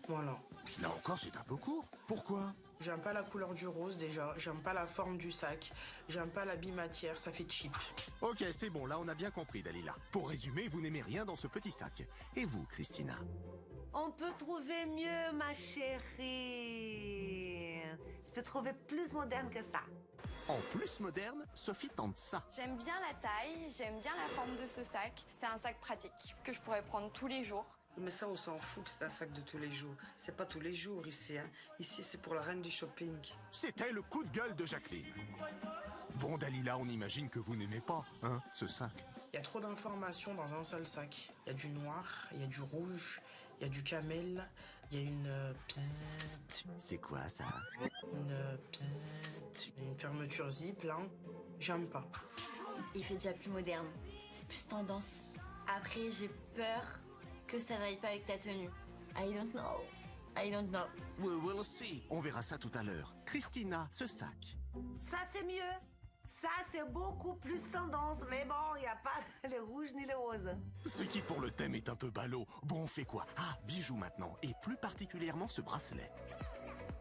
Voilà. Là encore, c'est un peu court. Pourquoi? J'aime pas la couleur du rose déjà, j'aime pas la forme du sac, j'aime pas la bimatière, ça fait cheap. Ok, c'est bon, là on a bien compris, Dalila. Pour résumer, vous n'aimez rien dans ce petit sac. Et vous, Christina? On peut trouver mieux, ma chérie. Tu peux trouver plus moderne que ça. En plus moderne, Sophie tente ça. J'aime bien la taille, j'aime bien la forme de ce sac. C'est un sac pratique que je pourrais prendre tous les jours. Mais ça, on s'en fout que c'est un sac de tous les jours. C'est pas tous les jours ici, hein. Ici, c'est pour la reine du shopping. C'était le coup de gueule de Jacqueline. Bon, Dalila, on imagine que vous n'aimez pas, hein, ce sac. Il y a trop d'informations dans un seul sac. Il y a du noir, il y a du rouge, il y a du camel, il y a une psst. C'est quoi ça? Une psst. Une fermeture zip, là. J'aime pas. Il fait déjà plus moderne. C'est plus tendance. Après, j'ai peur que ça n'aille pas avec ta tenue. I don't know. I don't know. We'll see. On verra ça tout à l'heure. Christina, ce sac. Ça, c'est mieux. Ça, c'est beaucoup plus tendance, mais bon, il n'y a pas le rouge ni le rose. Ce qui pour le thème est un peu ballot. Bon, on fait quoi? Ah, bijoux maintenant, et plus particulièrement ce bracelet.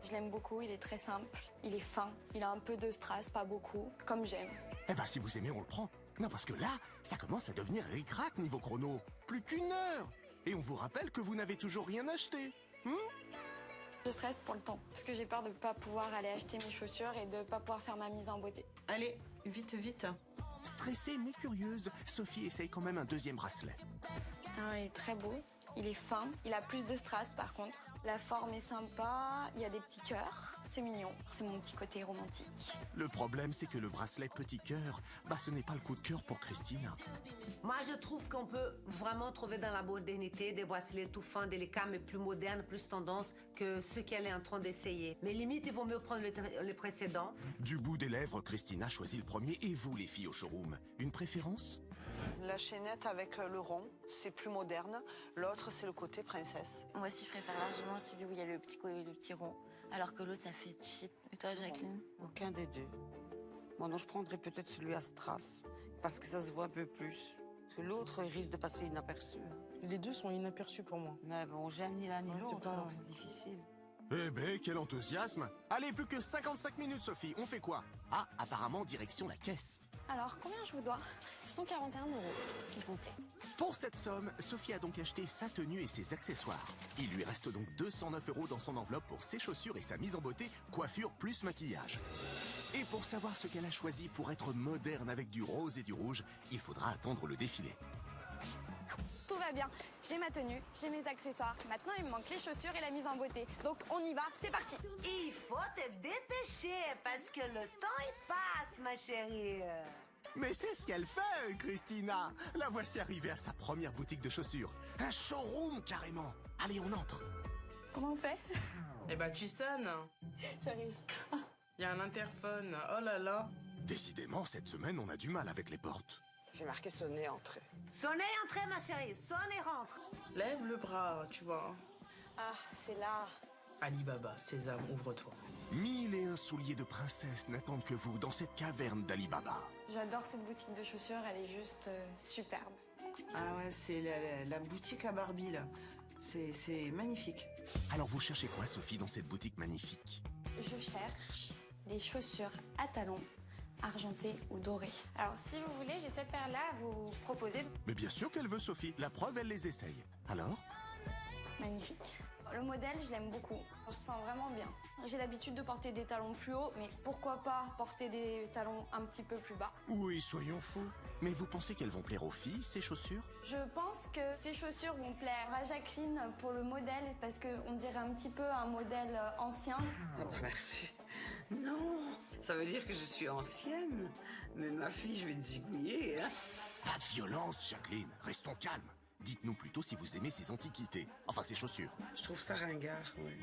Je l'aime beaucoup, il est très simple, il est fin, il a un peu de strass, pas beaucoup, comme j'aime. Eh ben, si vous aimez, on le prend. Non, parce que là, ça commence à devenir ric-rac niveau chrono. Plus qu'une heure. Et on vous rappelle que vous n'avez toujours rien acheté. Je stresse pour le temps, parce que j'ai peur de ne pas pouvoir aller acheter mes chaussures et de ne pas pouvoir faire ma mise en beauté. Allez, vite, vite. Stressée mais curieuse, Sophie essaye quand même un deuxième bracelet. Alors, il est très beau, il est fin, il a plus de strass par contre. La forme est sympa, il y a des petits cœurs, c'est mignon, c'est mon petit côté romantique. Le problème, c'est que le bracelet petit cœur, ce n'est pas le coup de cœur pour Christina. Moi, je trouve qu'on peut vraiment trouver dans la modernité des bracelets tout fins, délicats, mais plus modernes, plus tendance que ceux qu'elle est en train d'essayer. Mais limite, il vaut mieux prendre le précédent. Du bout des lèvres, Christina choisit le premier et vous, les filles au showroom. Une préférence? La chaînette avec le rond, c'est plus moderne. L'autre, c'est le côté princesse. Moi aussi, je préfère largement celui où il y a le petit rond, alors que l'autre, ça fait cheap. Et toi, Jacqueline? Aucun des deux. Moi, non, je prendrais peut-être celui à strass, parce que ça se voit un peu plus. Que l'autre, il risque de passer inaperçu. Les deux sont inaperçus pour moi. Mais bon, j'aime ni l'un ni Ouais, c'est l'autre, pas- alors c'est difficile. Eh ben, quel enthousiasme! Allez, plus que 55 minutes, Sophie. On fait quoi? Ah, apparemment, direction la caisse. Alors, combien je vous dois? 141 €, s'il vous plaît. Pour cette somme, Sophie a donc acheté sa tenue et ses accessoires. Il lui reste donc 209 € dans son enveloppe pour ses chaussures et sa mise en beauté, coiffure plus maquillage. Et pour savoir ce qu'elle a choisi pour être moderne avec du rose et du rouge, il faudra attendre le défilé. Tout va bien, j'ai ma tenue, j'ai mes accessoires. Maintenant, il me manque les chaussures et la mise en beauté. Donc, on y va, c'est parti. Il faut te dépêcher parce que le temps, il passe, ma chérie. Mais c'est ce qu'elle fait, Christina! La voici arrivée à sa première boutique de chaussures. Un showroom, carrément! Allez, on entre! Comment on fait? Eh ben, tu sonnes. J'arrive. Il y a un interphone. Oh là là. Décidément, cette semaine, on a du mal avec les portes. J'ai marqué sonner, entrée. Sonnez, entrez, ma chérie. Sonne et rentre. Lève le bras, tu vois. Ah, c'est là. Alibaba, Sésame, ouvre-toi. 1001 souliers de princesse n'attendent que vous dans cette caverne d'Alibaba. J'adore cette boutique de chaussures, elle est juste superbe. Ah ouais, c'est la boutique à Barbie, là. C'est magnifique. Alors vous cherchez quoi, Sophie, dans cette boutique magnifique? Je cherche des chaussures à talons, argentées ou dorées. Alors, si vous voulez, j'ai cette paire-là à vous proposer. Mais bien sûr qu'elle veut, Sophie. La preuve, elle les essaye. Alors? Magnifique. Le modèle, je l'aime beaucoup. On se sent vraiment bien. J'ai l'habitude de porter des talons plus hauts, mais pourquoi pas porter des talons un petit peu plus bas? Oui, soyons fous. Mais vous pensez qu'elles vont plaire aux filles, ces chaussures? Je pense que ces chaussures vont plaire à Jacqueline pour le modèle, parce qu'on dirait un petit peu un modèle ancien. Ah bah merci. Non, ça veut dire que je suis ancienne. Mais ma fille, je vais te zigouiller, hein. Pas de violence, Jacqueline. Restons calmes. Dites-nous plutôt si vous aimez ces antiquités. Enfin, ces chaussures. Je trouve ça ringard, oui.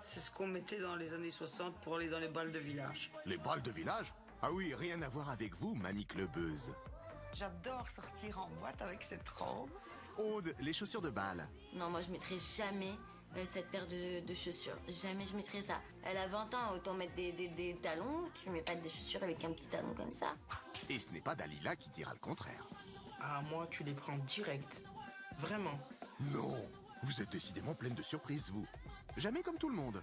C'est ce qu'on mettait dans les années 60 pour aller dans les balles de village. Les balles de village? Ah oui, rien à voir avec vous, mamie clubeuse. J'adore sortir en boîte avec cette robe. Aude, les chaussures de bal. Non, moi, je mettrai jamais cette paire de chaussures. Jamais je mettrai ça. Elle a 20 ans, autant mettre des talons. Tu mets pas des chaussures avec un petit talon comme ça. Et ce n'est pas Dalila qui dira le contraire. Ah, moi, tu les prends direct. Vraiment. Non, vous êtes décidément pleine de surprises, vous. Jamais comme tout le monde.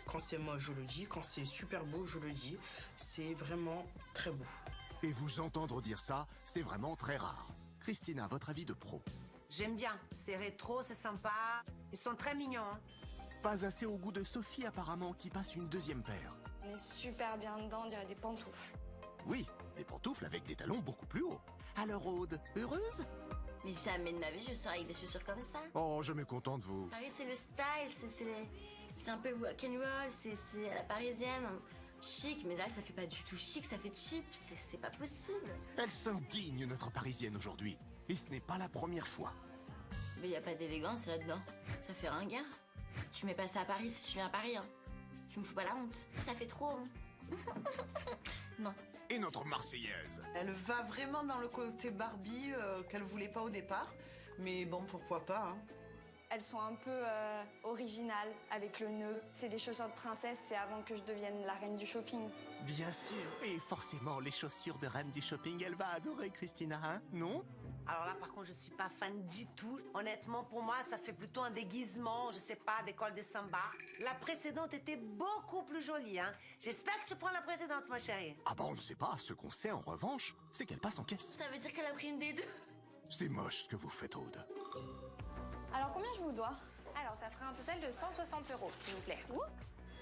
Quand c'est moche, je le dis. Quand c'est super beau, je le dis. C'est vraiment très beau. Et vous entendre dire ça, c'est vraiment très rare. Christina, votre avis de pro? J'aime bien. C'est rétro, c'est sympa. Ils sont très mignons. Hein. Pas assez au goût de Sophie, apparemment, qui passe une deuxième paire. On est super bien dedans, on dirait des pantoufles. Oui, des pantoufles avec des talons beaucoup plus hauts. Alors, Aude, heureuse? Mais jamais de ma vie, je sors avec des chaussures comme ça. Oh, je me contente, vous. Ah oui, c'est le style, c'est un peu rock'n'roll, c'est à la parisienne. Chic, mais là, ça fait pas du tout chic, ça fait cheap. C'est pas possible. Elle s'indigne, notre parisienne, aujourd'hui. Et ce n'est pas la première fois. Mais y a pas d'élégance là-dedans. Ça fait ringard. Tu mets pas ça à Paris si tu viens à Paris, hein. Tu me fous pas la honte. Ça fait trop. Hein. Non. Et notre Marseillaise? Elle va vraiment dans le côté Barbie qu'elle voulait pas au départ. Mais bon, pourquoi pas, hein. Elles sont un peu originales avec le nœud. C'est des chaussures de princesse, c'est avant que je devienne la reine du shopping. Bien sûr. Et forcément, les chaussures de reine du shopping, elle va adorer Christina, hein, non? Alors là, par contre, je suis pas fan du tout. Honnêtement, pour moi, ça fait plutôt un déguisement, je sais pas, d'école de samba. La précédente était beaucoup plus jolie, hein. J'espère que tu prends la précédente, ma chérie. Ah bah on ne sait pas. Ce qu'on sait en revanche, c'est qu'elle passe en caisse. Ça veut dire qu'elle a pris une des deux. C'est moche ce que vous faites, Aude. Alors combien je vous dois? Alors, ça ferait un total de 160 €, s'il vous plaît.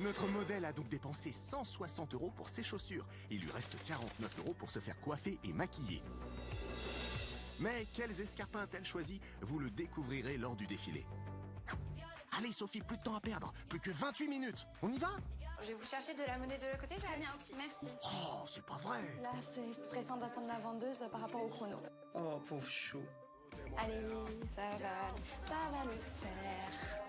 Notre modèle a donc dépensé 160 € pour ses chaussures. Il lui reste 49 € pour se faire coiffer et maquiller. Mais quels escarpins a-t-elle choisi? Vous le découvrirez lors du défilé. Allez Sophie, plus de temps à perdre. Plus que 28 minutes. On y va? Je vais vous chercher de la monnaie de l'autre côté, Très bien, merci. Oh, c'est pas vrai. Là, c'est stressant d'attendre la vendeuse par rapport au chrono. Oh, pauvre chou. Allez, ça va le faire.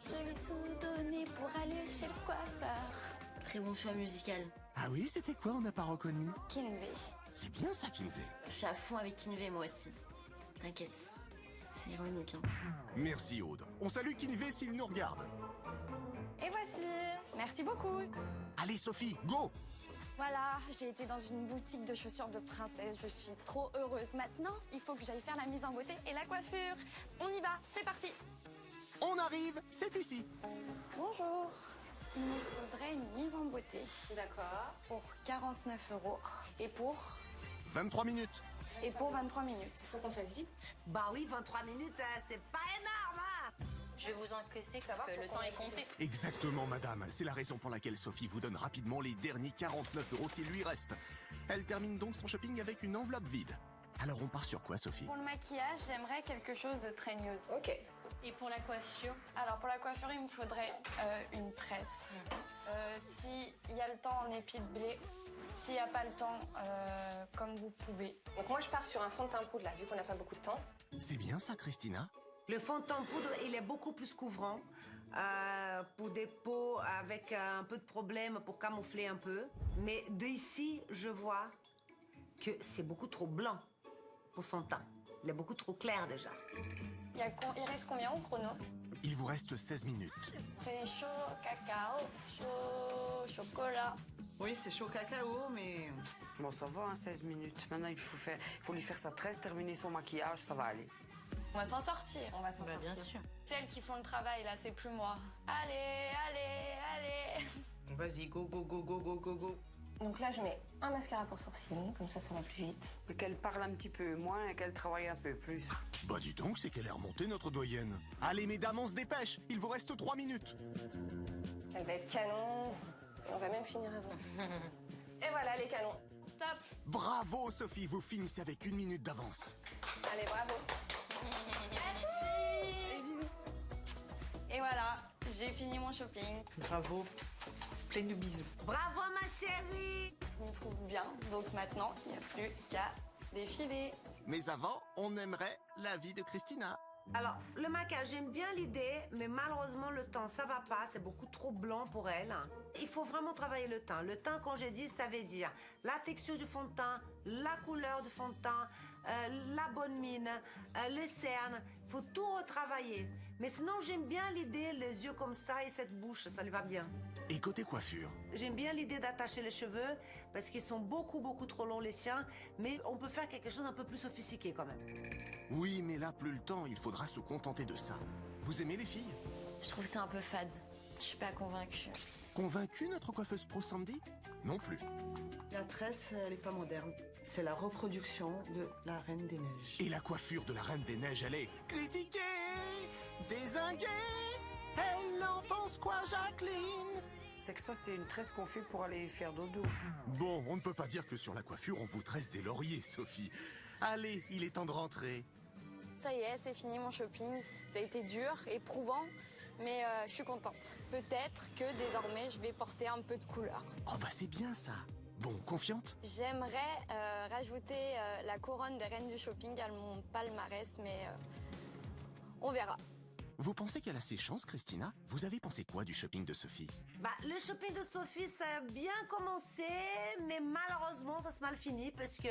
Je vais tout donner pour aller chez le coiffeur. Très bon choix musical. Ah oui, c'était quoi? On n'a pas reconnu. Kinvey. C'est bien ça, Kinvey. Je suis à fond avec Kinvey, moi aussi. T'inquiète. C'est ironique, hein. Merci Aude. On salue Kinvey s'il nous regarde. Et voici. Merci beaucoup. Allez Sophie, go! Voilà, j'ai été dans une boutique de chaussures de princesse. Je suis trop heureuse. Maintenant, il faut que j'aille faire la mise en beauté et la coiffure. On y va, c'est parti. On arrive, c'est ici. Bonjour. Il me faudrait une mise en beauté. D'accord. Pour 49 € et pour 23 minutes. 23 minutes. Faut qu'on fasse vite. Bah oui, 23 minutes, c'est pas énorme, hein. Je vais vous encaisser parce que le temps est compté. Exactement, madame. C'est la raison pour laquelle Sophie vous donne rapidement les derniers 49 € qui lui restent. Elle termine donc son shopping avec une enveloppe vide. Alors on part sur quoi, Sophie? Pour le maquillage, j'aimerais quelque chose de très nude. Ok. Et pour la coiffure? Alors pour la coiffure, il me faudrait une tresse. Si il y a le temps en épi de blé, s'il n'y a pas le temps, comme vous pouvez. Donc moi, je pars sur un fond de teint poudre, là, vu qu'on n'a pas beaucoup de temps. C'est bien ça, Christina? Le fond de teint poudre, il est beaucoup plus couvrant. Pour des peaux avec un peu de problème, pour camoufler un peu. Mais d'ici, je vois que c'est beaucoup trop blanc pour son teint. Il est beaucoup trop clair déjà. Il reste combien au chrono? Il vous reste 16 minutes. C'est chaud, cacao, chaud, chocolat. Oui, c'est chaud cacao, mais... Bon, ça va, hein, 16 minutes. Maintenant, il faut lui faire sa tresse, terminer son maquillage, ça va aller. On va s'en sortir. On va s'en sortir. Bien sûr. Celles qui font le travail, là, c'est plus moi. Allez, allez, allez. Vas-y, go, go, go, go, go, go, go. Donc là, je mets un mascara pour sourcils, comme ça va plus vite. Et qu'elle parle un petit peu moins et qu'elle travaille un peu plus. Bah dis donc, c'est qu'elle est remontée, notre doyenne. Allez, mesdames, on se dépêche. Il vous reste 3 minutes. Elle va être canon. Et on va même finir avant. Et voilà, les canons. Stop. Bravo, Sophie, vous finissez avec 1 minute d'avance. Allez, bravo. Merci. Bisous. Et voilà, j'ai fini mon shopping. Bravo. Plein de bisous. Bravo, ma chérie! Je me trouve bien, donc maintenant, il n'y a plus qu'à défiler. Mais avant, on aimerait l'avis de Christina. Alors, le maquillage, j'aime bien l'idée, mais malheureusement, le teint, ça va pas. C'est beaucoup trop blanc pour elle. Il faut vraiment travailler le teint. Le teint, quand j'ai dit, ça veut dire la texture du fond de teint, la couleur du fond de teint, la bonne mine, le cerne. Il faut tout retravailler. Mais sinon, j'aime bien l'idée, les yeux comme ça et cette bouche, ça lui va bien. Et côté coiffure? J'aime bien l'idée d'attacher les cheveux parce qu'ils sont beaucoup trop longs, les siens. Mais on peut faire quelque chose d'un peu plus sophistiqué quand même. Oui, mais là, plus le temps, il faudra se contenter de ça. Vous aimez les filles? Je trouve ça un peu fade. Je suis pas convaincue. Convaincue, notre coiffeuse pro Sandy? Non plus. La tresse, elle est pas moderne. C'est la reproduction de la Reine des Neiges. Et la coiffure de la Reine des Neiges, elle est critiquée, dézinguée. Elle en pense quoi, Jacqueline? C'est que ça, c'est une tresse qu'on fait pour aller faire dodo. Bon, on ne peut pas dire que sur la coiffure, on vous tresse des lauriers, Sophie. Allez, il est temps de rentrer. Ça y est, c'est fini mon shopping. Ça a été dur, éprouvant, mais je suis contente. Peut-être que désormais, je vais porter un peu de couleur. Oh bah c'est bien ça. Bon, confiante? J'aimerais rajouter la couronne des reines du shopping à mon palmarès, mais on verra. Vous pensez qu'elle a ses chances, Christina? Vous avez pensé quoi du shopping de Sophie? Bah, le shopping de Sophie, ça a bien commencé, mais malheureusement, ça s'est mal fini parce que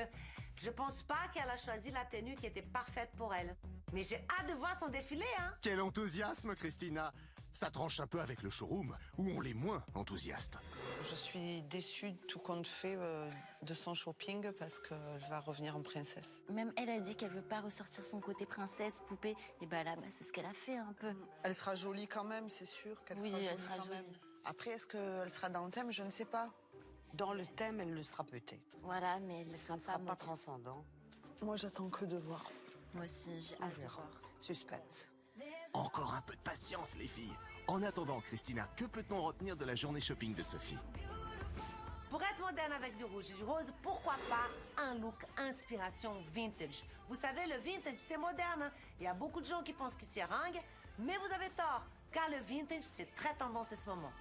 je pense pas qu'elle a choisi la tenue qui était parfaite pour elle. Mais j'ai hâte de voir son défilé, hein? Quel enthousiasme, Christina! Ça tranche un peu avec le showroom, où on l'est moins enthousiaste. Je suis déçue de tout compte fait de son shopping parce qu'elle va revenir en princesse. Même elle a dit qu'elle veut pas ressortir son côté princesse, poupée. Et bah là, c'est ce qu'elle a fait un peu. Elle sera jolie quand même, c'est sûr qu'elle Oui, sera jolie elle sera quand jolie. même. Après, est-ce qu'elle sera dans le thème? Je ne sais pas. Dans le thème, elle le sera peut-être. Voilà, mais elle Mais sera ça ne sera pas moderne. transcendant. Moi, j'attends que de voir. Moi aussi, j'ai On hâte de verra. voir. Suspense. Encore un peu de patience, les filles. En attendant, Christina, que peut-on retenir de la journée shopping de Sophie? Pour être moderne avec du rouge et du rose, pourquoi pas un look inspiration vintage? Vous savez, le vintage, c'est moderne. Hein? Il y a beaucoup de gens qui pensent qu'ils s'y ringuent, mais vous avez tort, car le vintage, c'est très tendance en ce moment.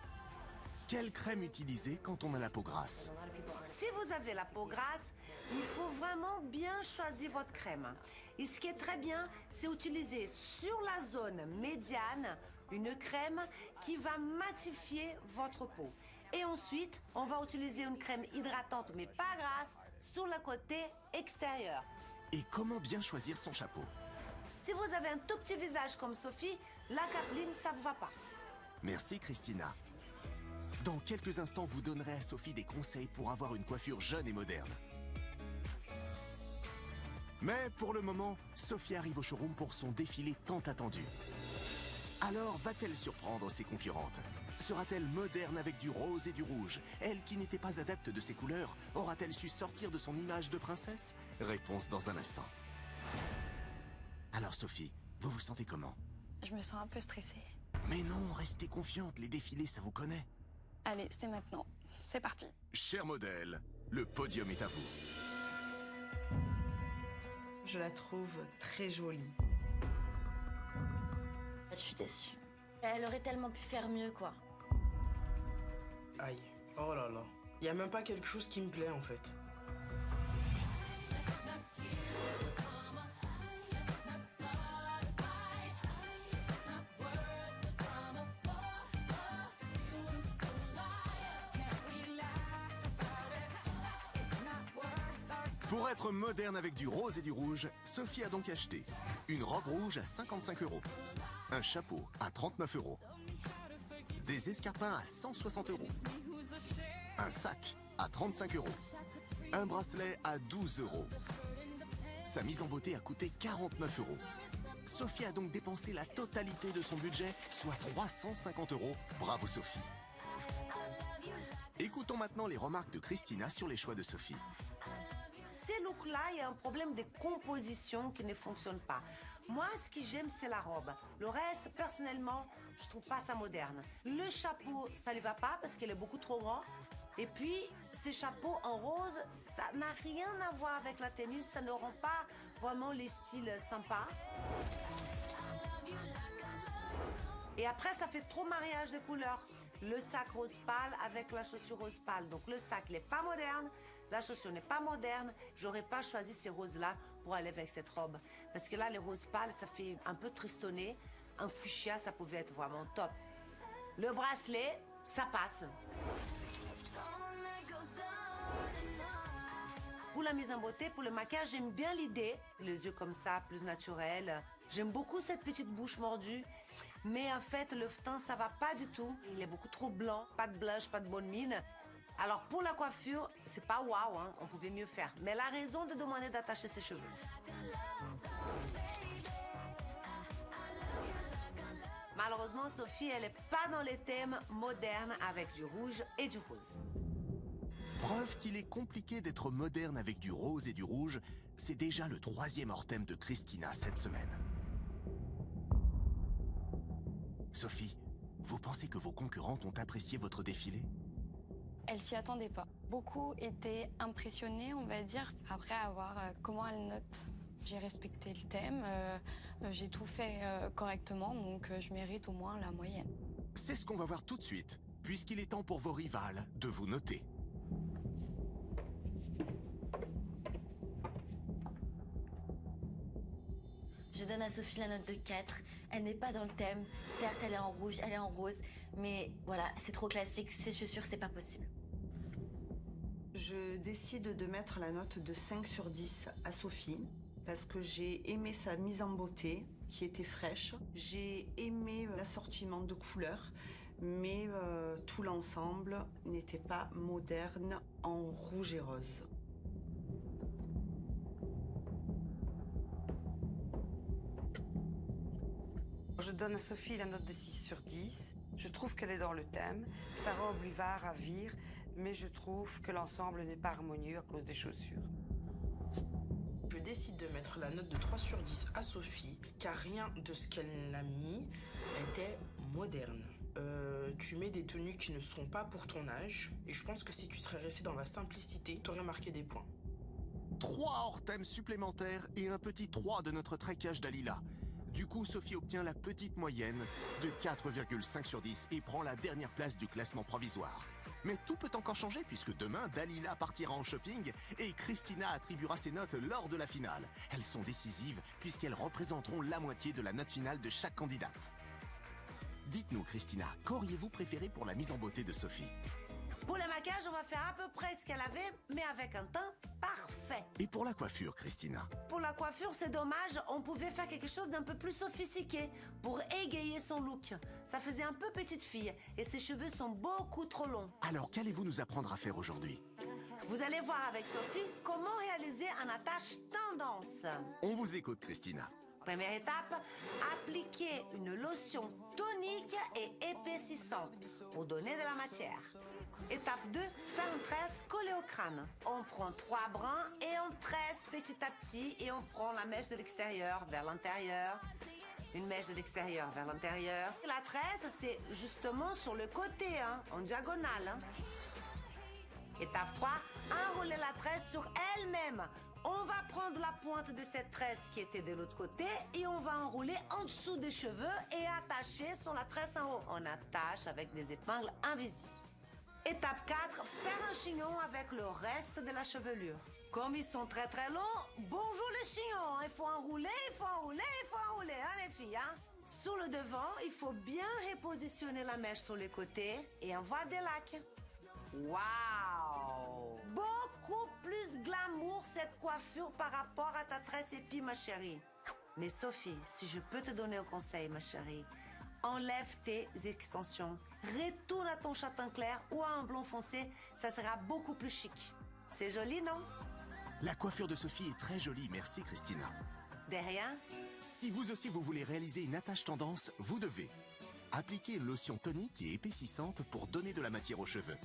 Quelle crème utiliser quand on a la peau grasse? Si vous avez la peau grasse, il faut vraiment bien choisir votre crème. Et ce qui est très bien, c'est utiliser sur la zone médiane une crème qui va matifier votre peau. Et ensuite, on va utiliser une crème hydratante, mais pas grasse, sur le côté extérieur. Et comment bien choisir son chapeau? Si vous avez un tout petit visage comme Sophie, la capeline, ça vous va pas. Merci, Christina. Dans quelques instants, vous donnerez à Sophie des conseils pour avoir une coiffure jeune et moderne. Mais pour le moment, Sophie arrive au showroom pour son défilé tant attendu. Alors, va-t-elle surprendre ses concurrentes? Sera-t-elle moderne avec du rose et du rouge? Elle qui n'était pas adepte de ces couleurs, aura-t-elle su sortir de son image de princesse? Réponse dans un instant. Alors Sophie, vous vous sentez comment? Je me sens un peu stressée. Mais non, restez confiante, les défilés, ça vous connaît. Allez, c'est maintenant. C'est parti. Cher modèle, le podium est à vous. Je la trouve très jolie. Je suis déçue. Elle aurait tellement pu faire mieux, quoi. Aïe, oh là là. Il y a même pas quelque chose qui me plaît en fait. Pour être moderne avec du rose et du rouge, Sophie a donc acheté une robe rouge à 55 €, un chapeau à 39 €, des escarpins à 160 €, un sac à 35 €, un bracelet à 12 €. Sa mise en beauté a coûté 49 €. Sophie a donc dépensé la totalité de son budget, soit 350 €. Bravo Sophie. Écoutons maintenant les remarques de Christina sur les choix de Sophie. Ces looks-là, il y a un problème de composition qui ne fonctionne pas. Moi, ce que j'aime, c'est la robe. Le reste, personnellement, je trouve pas ça moderne. Le chapeau, ça ne va pas parce qu'il est beaucoup trop grand. Et puis, ces chapeaux en rose, ça n'a rien à voir avec la tenue. Ça ne rend pas vraiment les styles sympas. Et après, ça fait trop mariage de couleurs. Le sac rose pâle avec la chaussure rose pâle. Donc, le sac n'est pas moderne. La chaussure n'est pas moderne. J'aurais pas choisi ces roses-là pour aller avec cette robe. Parce que là, les roses pâles, ça fait un peu tristonné. Un fuchsia, ça pouvait être vraiment top. Le bracelet, ça passe. Pour la mise en beauté, pour le maquillage, j'aime bien l'idée. Les yeux comme ça, plus naturels. J'aime beaucoup cette petite bouche mordue. Mais en fait, le teint, ça va pas du tout. Il est beaucoup trop blanc. Pas de blush, pas de bonne mine. Alors pour la coiffure, c'est pas waouh, hein, on pouvait mieux faire. Mais elle a raison de demander d'attacher ses cheveux. Malheureusement, Sophie, elle est pas dans les thèmes modernes avec du rouge et du rose. Preuve qu'il est compliqué d'être moderne avec du rose et du rouge, c'est déjà le 3e hors-thème de Christina cette semaine. Sophie, vous pensez que vos concurrentes ont apprécié votre défilé? Elle s'y attendait pas. Beaucoup étaient impressionnés, on va dire, après avoir comment elle note. J'ai respecté le thème, j'ai tout fait correctement, donc je mérite au moins la moyenne. C'est ce qu'on va voir tout de suite, puisqu'il est temps pour vos rivales de vous noter. Je donne à Sophie la note de 4. Elle n'est pas dans le thème. Certes, elle est en rouge, elle est en rose. Mais voilà, c'est trop classique. Ces chaussures, c'est pas possible. Je décide de mettre la note de 5 sur 10 à Sophie parce que j'ai aimé sa mise en beauté, qui était fraîche. J'ai aimé l'assortiment de couleurs, mais tout l'ensemble n'était pas moderne en rouge et rose. Je donne à Sophie la note de 6 sur 10. Je trouve qu'elle est dans le thème. Sa robe lui va à ravir, mais je trouve que l'ensemble n'est pas harmonieux à cause des chaussures. Je décide de mettre la note de 3 sur 10 à Sophie, car rien de ce qu'elle a mis était moderne. Tu mets des tenues qui ne sont pas pour ton âge, et je pense que si tu serais resté dans la simplicité, tu aurais marqué des points. 3 hors-thèmes supplémentaires et un petit 3 de notre traquage Dalila. Du coup, Sophie obtient la petite moyenne de 4,5 sur 10 et prend la dernière place du classement provisoire. Mais tout peut encore changer puisque demain, Dalila partira en shopping et Christina attribuera ses notes lors de la finale. Elles sont décisives puisqu'elles représenteront la moitié de la note finale de chaque candidate. Dites-nous, Christina, qu'auriez-vous préféré pour la mise en beauté de Sophie? Pour le maquillage, on va faire à peu près ce qu'elle avait, mais avec un teint parfait. Et pour la coiffure, Christina? Pour la coiffure, c'est dommage, on pouvait faire quelque chose d'un peu plus sophistiqué pour égayer son look. Ça faisait un peu petite fille et ses cheveux sont beaucoup trop longs. Alors, qu'allez-vous nous apprendre à faire aujourd'hui? Vous allez voir avec Sophie comment réaliser un attache tendance. On vous écoute, Christina. Première étape, appliquer une lotion tonique et épaississante pour donner de la matière. Étape 2, faire une tresse collée au crâne. On prend 3 brins et on tresse petit à petit et on prend la mèche de l'extérieur vers l'intérieur. Une mèche de l'extérieur vers l'intérieur. La tresse, c'est justement sur le côté, en diagonale. Étape 3, enrouler la tresse sur elle-même. On va prendre la pointe de cette tresse qui était de l'autre côté et on va enrouler en dessous des cheveux et attacher sur la tresse en haut. On attache avec des épingles invisibles. Étape 4, faire un chignon avec le reste de la chevelure. Comme ils sont très très longs, bonjour les chignons. Il faut enrouler, il faut enrouler, il faut enrouler, les filles, Sur le devant, il faut bien repositionner la mèche sur les côtés et envoyer des lacs. Waouh! Beaucoup plus glamour cette coiffure par rapport à ta tresse épi, ma chérie. Mais Sophie, si je peux te donner un conseil, ma chérie, enlève tes extensions. Retourne à ton châtain clair ou à un blond foncé, ça sera beaucoup plus chic. C'est joli, non? La coiffure de Sophie est très jolie, merci Christina. De rien. Si vous aussi vous voulez réaliser une attache tendance, vous devez appliquer une lotion tonique et épaississante pour donner de la matière aux cheveux.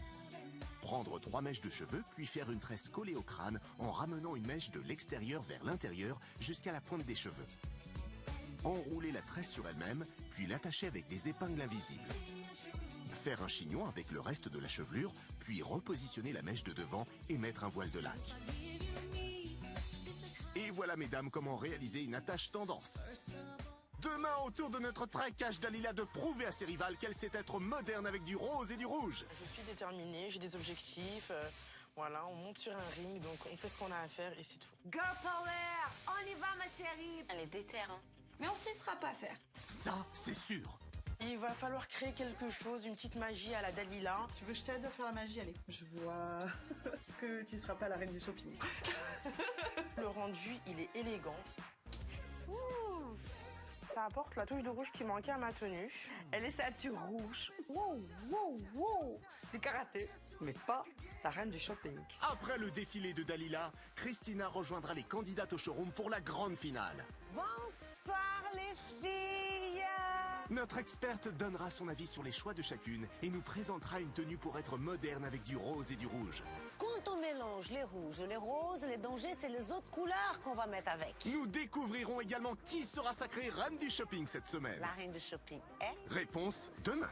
Prendre 3 mèches de cheveux, puis faire une tresse collée au crâne en ramenant une mèche de l'extérieur vers l'intérieur jusqu'à la pointe des cheveux. Enrouler la tresse sur elle-même, puis l'attacher avec des épingles invisibles. Faire un chignon avec le reste de la chevelure, puis repositionner la mèche de devant et mettre un voile de lac. Et voilà, mesdames, comment réaliser une attache tendance. Demain, au tour de notre traquage Dalila de prouver à ses rivales qu'elle sait être moderne avec du rose et du rouge. Je suis déterminée, j'ai des objectifs. Voilà, on monte sur un ring, donc on fait ce qu'on a à faire et c'est tout. Girl power, on y va, ma chérie. Elle est déter, Mais on se laissera pas faire. Ça, c'est sûr. Il va falloir créer quelque chose, une petite magie à la Dalila. Tu veux que je t'aide à faire la magie? Allez. Je vois que tu seras pas la reine du shopping. Le rendu, il est élégant. Ça apporte la touche de rouge qui manquait à ma tenue. Elle est ceinture rouge. Wow, wow, wow. Du karaté, mais pas la reine du shopping. Après le défilé de Dalila, Christina rejoindra les candidates au showroom pour la grande finale. Bonsoir, les filles. Notre experte donnera son avis sur les choix de chacune et nous présentera une tenue pour être moderne avec du rose et du rouge. Quand on mélange les rouges, les roses, les dangers, c'est les autres couleurs qu'on va mettre avec. Nous découvrirons également qui sera sacrée reine du shopping cette semaine. La reine du shopping est... Réponse demain.